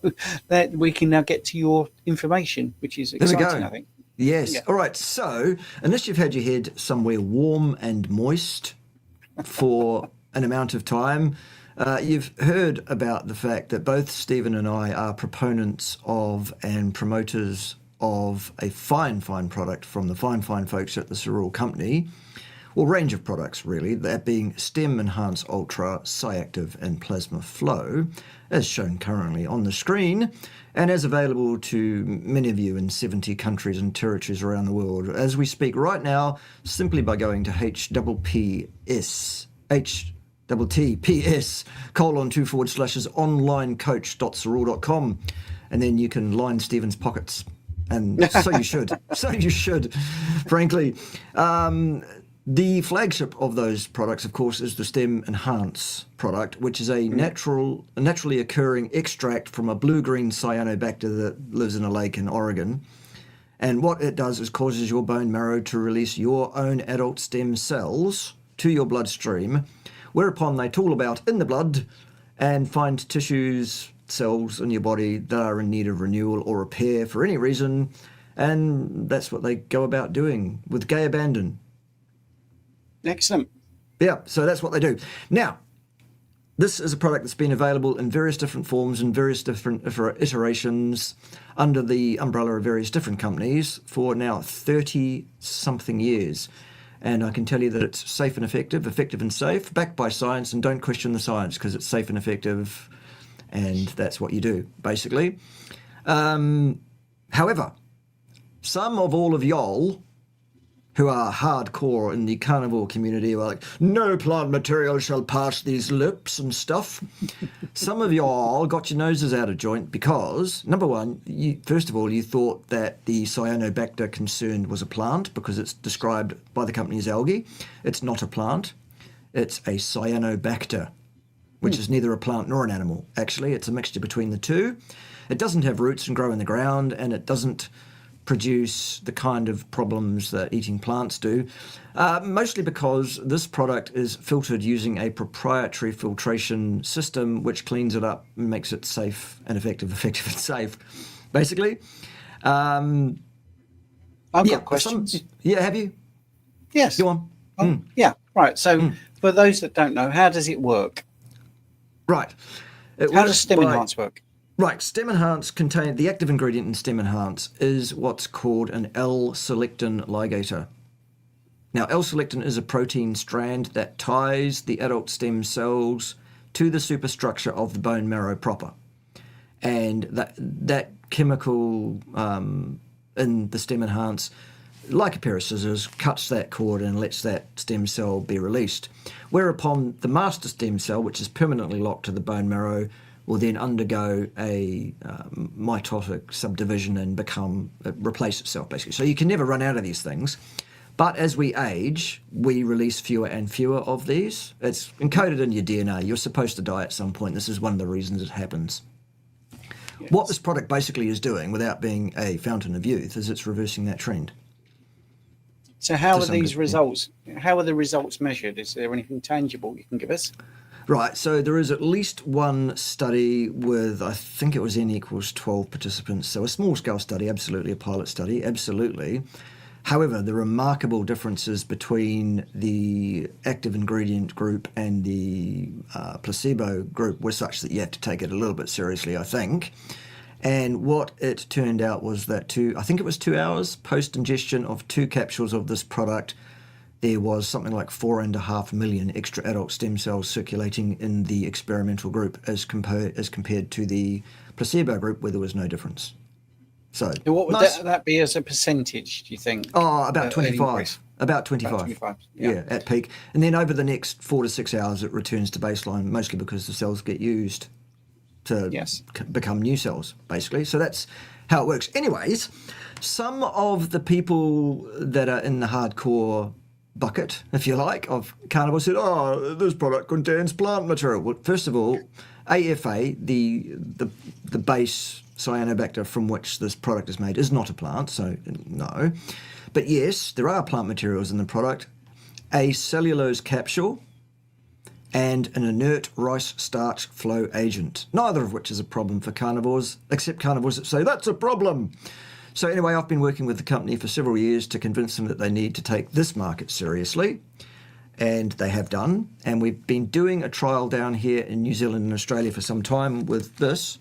that we can now get to your information, which is exciting, I think. Yes. Yeah. All right. So, unless you've had your head somewhere warm and moist for an amount of time, you've heard about the fact that both Stephen and I are proponents of and promoters of a fine product from the fine folks at the Cerule Company. Well, range of products, really, that being Stem Enhance Ultra, Sciactive and Plasma Flow, as shown currently on the screen, and as available to many of you in 70 countries and territories around the world as we speak right now, simply by going to https onlinecoach.cerule.com, and then you can line Stephen's pockets. And so you should, frankly. The flagship of those products, of course, is the Stem Enhance product, which is a naturally occurring extract from a blue-green cyanobacter that lives in a lake in Oregon. And what it does is causes your bone marrow to release your own adult stem cells to your bloodstream, whereupon they tool about in the blood and find tissues, cells in your body that are in need of renewal or repair for any reason. And that's what they go about doing with gay abandon. Excellent. Yeah, so that's what they do. Now, this is a product that's been available in various different forms and various different iterations under the umbrella of various different companies for now 30-something years. And I can tell you that it's safe and effective and safe, backed by science, and don't question the science because it's safe and effective, and that's what you do, basically. However, some of all of y'all who are hardcore in the carnivore community are like, no plant material shall pass these lips and stuff. Some of y'all got your noses out of joint because, number one, first of all, you thought that the cyanobacter concerned was a plant because it's described by the company as algae. It's not a plant. It's a cyanobacter, which is neither a plant nor an animal. Actually, it's a mixture between the two. It doesn't have roots and grow in the ground, and it doesn't produce the kind of problems that eating plants do, mostly because this product is filtered using a proprietary filtration system which cleans it up and makes it safe and effective and safe, basically. I've got questions. Have you? Yes. Go on. Yeah, right. So for those that don't know, how does it work? Right. How does Stem Enhance work? Right, Stem Enhance the active ingredient in Stem Enhance is what's called an L-selectin ligator. Now, L-selectin is a protein strand that ties the adult stem cells to the superstructure of the bone marrow proper. And that chemical in the Stem Enhance, like a pair of scissors, cuts that cord and lets that stem cell be released. Whereupon the master stem cell, which is permanently locked to the bone marrow, will then undergo a mitotic subdivision and replace itself, basically. So you can never run out of these things. But as we age, we release fewer and fewer of these. It's encoded in your DNA. You're supposed to die at some point. This is one of the reasons it happens. Yes. What this product basically is doing, without being a fountain of youth, is it's reversing that trend. So how are these results? How are the results measured? Is there anything tangible you can give us? Right, so there is at least one study with, I think it was N equals 12 participants. So a small-scale study, absolutely, a pilot study, absolutely. However, the remarkable differences between the active ingredient group and the placebo group were such that you have to take it a little bit seriously, I think. And what it turned out was that I think it was 2 hours post-ingestion of 2 capsules of this product, there was something like 4.5 million extra adult stem cells circulating in the experimental group as compared to the placebo group where there was no difference. So what would that be as a percentage, do you think? Oh, about 25. About 25. Yeah, at peak. And then over the next 4 to 6 hours, it returns to baseline, mostly because the cells get used to become new cells, basically. So that's how it works. Anyways, some of the people that are in the hardcore bucket, if you like, of carnivore said, this product contains plant material. Well, first of all, AFA, the base cyanobacter from which this product is made, is not a plant, so no. But yes, there are plant materials in the product. A cellulose capsule and an inert rice starch flow agent, neither of which is a problem for carnivores, except carnivores that say that's a problem. So anyway, I've been working with the company for several years to convince them that they need to take this market seriously, and they have done. And we've been doing a trial down here in New Zealand and Australia for some time with this,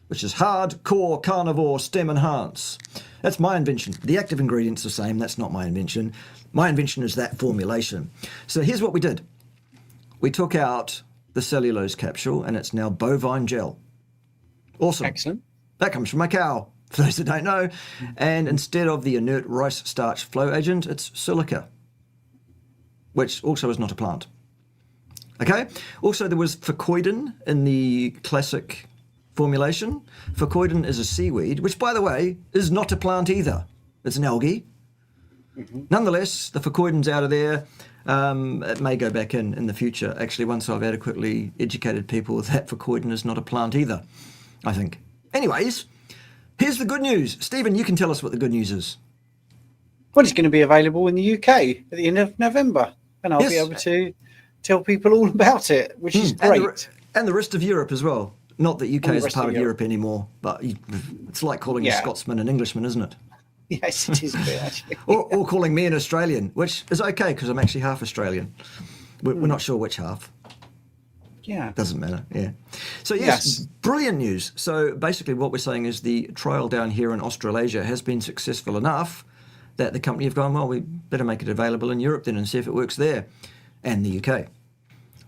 which is Hardcore Carnivore Stem Enhance. That's my invention. The active ingredient's the same. That's not my invention. My invention is that formulation. So here's what we did. We took out the cellulose capsule, and it's now bovine gel. Awesome. Excellent. That comes from my cow, for those that don't know. And instead of the inert rice starch flow agent, it's silica, which also is not a plant. Okay? Also, there was fucoidin in the classic formulation. Fucoidin is a seaweed, which, by the way, is not a plant either. It's an algae. Nonetheless, the fucoidin's out of there. It may go back in the future, actually, once I've adequately educated people that fucoidin is not a plant either, I think. Anyways, here's the good news. Stephen, you can tell us what the good news is. Well, it's going to be available in the UK at the end of November, and I'll be able to tell people all about it, which is great. And the rest of Europe as well. Not that UK is part of Europe anymore, but it's like calling a Scotsman an Englishman, isn't it? Yes, it is a bit, actually. or calling me an Australian, which is okay because I'm actually half Australian. We're not sure which half. Yeah. Doesn't matter, yeah. So, yes, brilliant news. So, basically what we're saying is the trial down here in Australasia has been successful enough that the company have gone, well, we better make it available in Europe then and see if it works there, and the UK.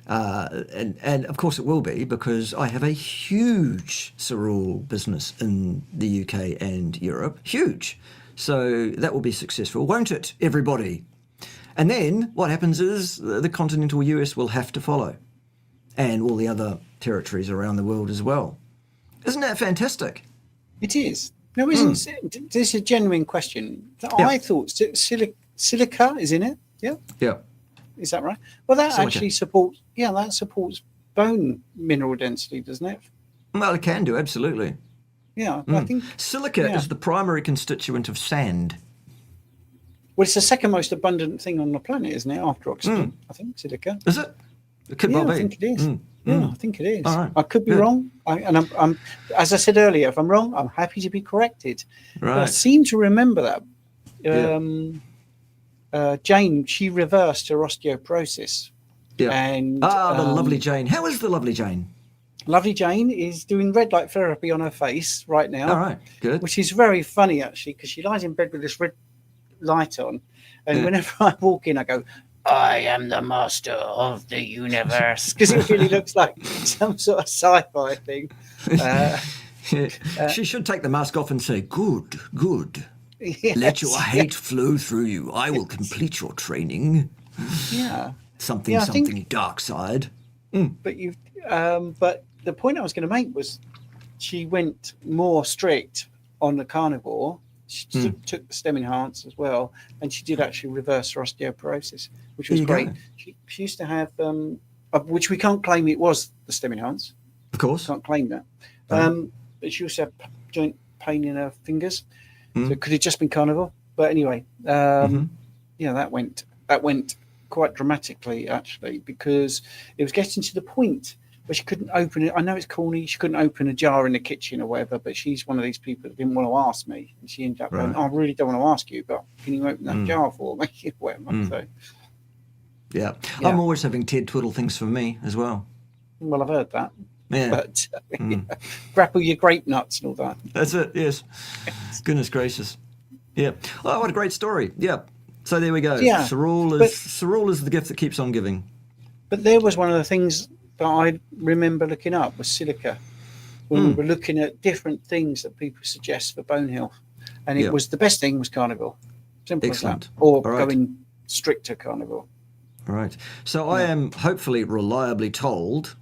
And of course it will be, because I have a huge cerule business in the UK and Europe. Huge. So that will be successful, won't it, everybody? And then what happens is the continental US will have to follow, and all the other territories around the world as well. Isn't that fantastic? It is. No, isn't it? This is a genuine question. I thought silica is in it. Yeah. Yeah. Is that right? Well, that actually supports. Yeah, that supports bone mineral density, doesn't it? Well, it can do, absolutely. Yeah, I think silica is the primary constituent of sand. Well, it's the second most abundant thing on the planet, isn't it? After oxygen, I think silica. Is it? It could well be. I think it is. Yeah, I think it is. All right. I could be wrong. I'm, as I said earlier, if I'm wrong, I'm happy to be corrected. Right. But I seem to remember that. Jane, she reversed her osteoporosis. Yeah. And the lovely Jane. How is the lovely Jane? Lovely Jane is doing red light therapy on her face right now. All right, good. Which is very funny, actually, because she lies in bed with this red light on. And whenever I walk in, I go, I am the master of the universe. Because it really looks like some sort of sci-fi thing. She should take the mask off and say, good. Yes, let your hate flow through you. I will complete your training. Yeah. Something dark side. But the point I was going to make was she went more strict on the carnivore. She took the stem enhance as well, and she did actually reverse her osteoporosis, which was great. She used to have, which we can't claim it was the stem enhance. Of course. Can't claim that. But she used to have joint pain in her fingers. So it could have just been carnivore. But anyway, that went quite dramatically, actually, because it was getting to the point where she couldn't open it. I know it's corny. She couldn't open a jar in the kitchen or whatever, but she's one of these people that didn't want to ask me. And she ended up going, I really don't want to ask you, but can you open that jar for me? Whatever. So, yeah. I'm always having Ted twiddle things for me as well. Well, I've heard that. Yeah. But grapple your grape nuts and all that. That's it, yes. Goodness gracious. Yeah. Oh, what a great story. Yeah. So there we go. Yeah. Cerule is the gift that keeps on giving. But there was one of the things that I remember looking up was silica. When we were looking at different things that people suggest for bone health. And it was the best thing was carnivore. Simple as that. Or going stricter carnivore. All right. So I am hopefully reliably told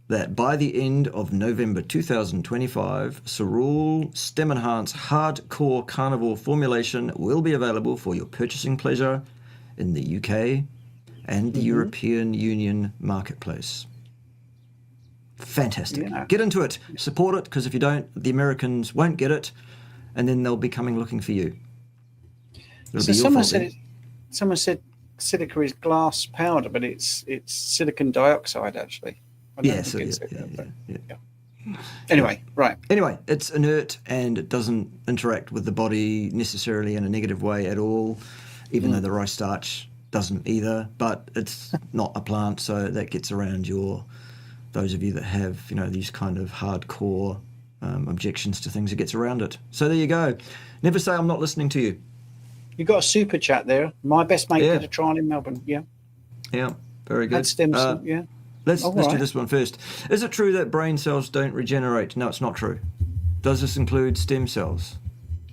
that by the end of November 2025, Cerule Stem Enhance Hardcore Carnivore formulation will be available for your purchasing pleasure in the UK and the European Union marketplace. Fantastic. Yeah. Get into it. Support it, because if you don't, the Americans won't get it, and then they'll be coming looking for you. Someone said silica is glass powder, but it's silicon dioxide actually. Anyway, right. Anyway, it's inert and it doesn't interact with the body necessarily in a negative way at all, even though the rice starch doesn't either. But it's not a plant, so that gets around those of you that have, these kind of hardcore objections to things. It gets around it. So there you go. Never say I'm not listening to you. You got a super chat there. My best mate did a trial in Melbourne. Yeah, very good. Had stem cell, yeah. Let's do this one first. Is it true that brain cells don't regenerate? No, it's not true. Does this include stem cells?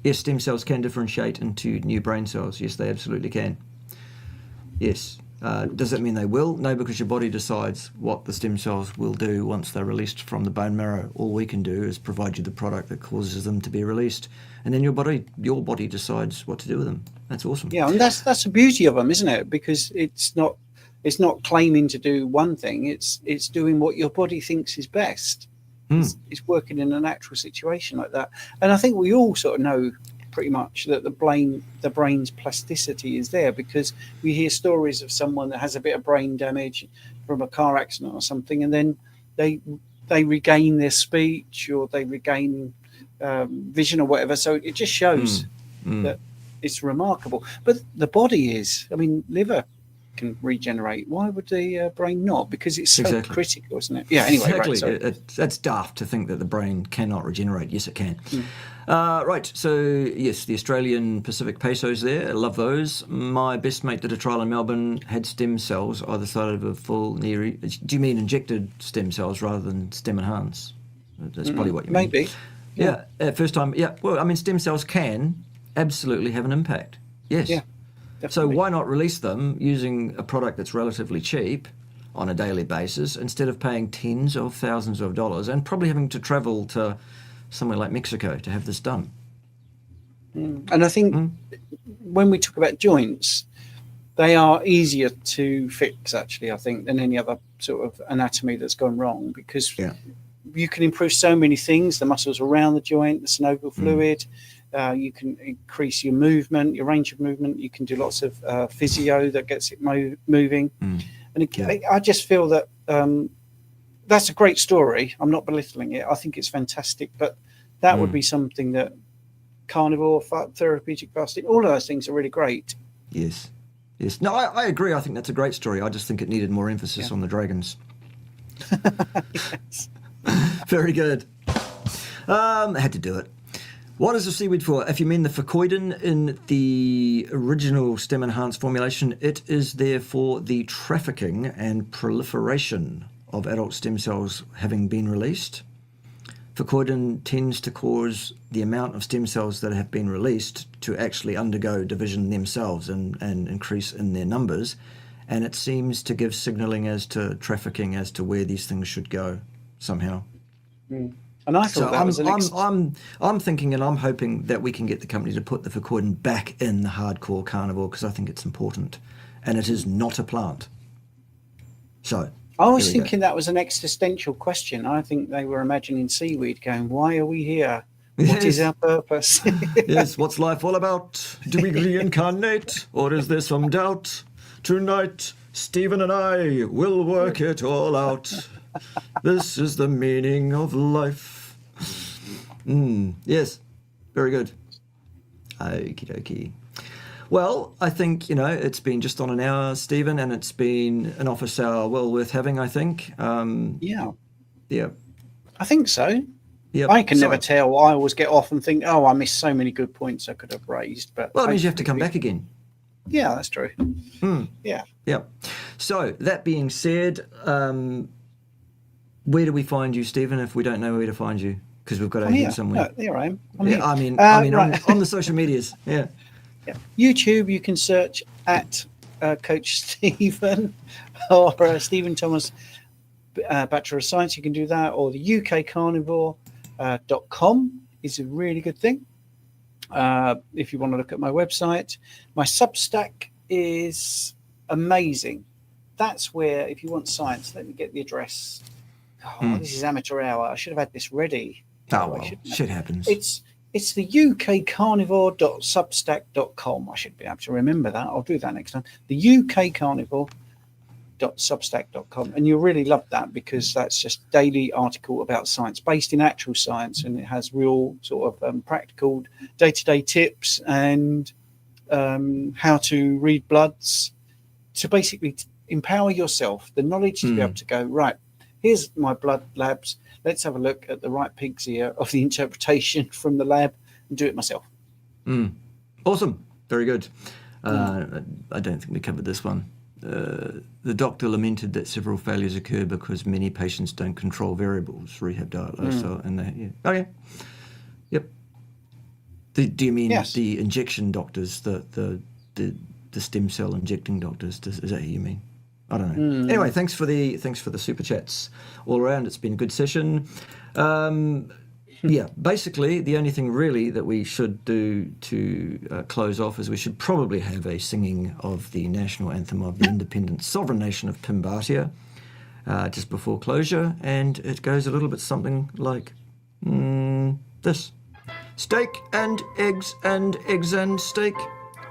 Yes, stem cells can differentiate into new brain cells. Yes, they absolutely can. Yes. Does that mean they will? No, because your body decides what the stem cells will do once they're released from the bone marrow. All we can do is provide you the product that causes them to be released, and then your body decides what to do with them. That's awesome. Yeah, and that's the beauty of them, isn't it? Because it's not claiming to do one thing. It's doing what your body thinks is best. It's working in a natural situation like that. And I think we all sort of know pretty much that the brain's plasticity is there, because we hear stories of someone that has a bit of brain damage from a car accident or something, and then they regain their speech or they regain vision or whatever. So it just shows that it's remarkable. But the body is, liver can regenerate. Why would the brain not? Because it's so critical, isn't it? Yeah, anyway. Exactly. Right, that's daft to think that the brain cannot regenerate. Yes, it can. Right, so yes, the Australian Pacific pesos there, I love those. My best mate did a trial in Melbourne, had stem cells either side of a full knee. Do you mean injected stem cells rather than stem enhance? That's probably what you mean. Maybe. Yeah, first time, yeah. Well, stem cells can absolutely have an impact. Yes. Yeah. Definitely. So why not release them using a product that's relatively cheap on a daily basis instead of paying tens of thousands of dollars and probably having to travel to somewhere like Mexico to have this done? And I think when we talk about joints, they are easier to fix, actually, I think, than any other sort of anatomy that's gone wrong, because you can improve so many things, the muscles around the joint, the synovial fluid. You can increase your movement, your range of movement. You can do lots of physio that gets it moving. And I just feel that that's a great story. I'm not belittling it. I think it's fantastic. But that would be something that carnivore, therapeutic fasting, all of those things are really great. Yes. No, I agree. I think that's a great story. I just think it needed more emphasis on the dragons. Yes. Very good. I had to do it. What is the seaweed for? If you mean the fucoidin in the original stem enhanced formulation, it is there for the trafficking and proliferation of adult stem cells having been released. Fucoidin tends to cause the amount of stem cells that have been released to actually undergo division themselves and increase in their numbers, and it seems to give signalling as to trafficking as to where these things should go somehow. And I thought that was I'm thinking and I'm hoping that we can get the company to put the fucoidin back in the hardcore carnivore, because I think it's important, and it is not a plant. So I was thinking that was an existential question. I think they were imagining seaweed going, why are we here? What is our purpose? Yes, what's life all about? Do we reincarnate, or is there some doubt? Tonight, Stephen and I will work it all out. This is the meaning of life. Yes, very good. Okie dokie. Well, I think, it's been just on an hour, Stephen, and it's been an office hour well worth having, I think. Yeah. I think so. Yep. I can never tell. I always get off and think, I missed so many good points I could have raised. But it means you have to come back again. Yeah, that's true. Yeah. So, that being said, where do we find you, Stephen, if we don't know where to find you? Because we've got to head somewhere. No, there I am. Right. on the social medias. Yeah. YouTube, you can search at Coach Stephen or Stephen Thomas Bachelor of Science. You can do that, or the UK Carnivore.com is a really good thing. If you want to look at my website, my Substack is amazing. That's where, if you want science, let me get the address. This is amateur hour. I should have had this ready. Oh, well, shit happens. It's It's the UK Carnivore.substack.com. I should be able to remember that. I'll do that next time. The UK Carnivore.substack.com. And you'll really love that, because that's just daily article about science, based in actual science, and it has real sort of practical day-to-day tips and how to read bloods, to basically empower yourself, the knowledge to be able to go, right, here's my blood labs. Let's have a look at the right pig's ear of the interpretation from the lab and do it myself. Awesome. Very good. I don't think we covered this one. The doctor lamented that several failures occur because many patients don't control variables, rehab, diet, lifestyle, and they, okay. Yep. Do you mean the injection doctors, the stem cell injecting doctors? Is that who you mean? I don't know. Anyway, thanks for the super chats all around. It's been a good session. Basically, the only thing really that we should do to close off is we should probably have a singing of the national anthem of the independent sovereign nation of Timbatia just before closure, and it goes a little bit something like this. Steak and eggs and eggs and steak.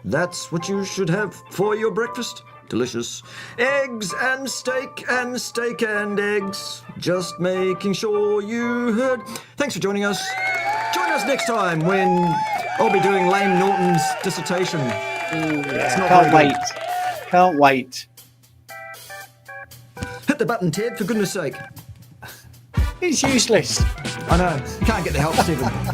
That's what you should have for your breakfast. Delicious. Eggs and steak and steak and eggs. Just making sure you heard. Thanks for joining us. Join us next time when I'll be doing Lane Norton's dissertation. Can't wait. Can't wait. Hit the button, Ted, for goodness sake. It's useless. I know. You can't get the help, Stephen.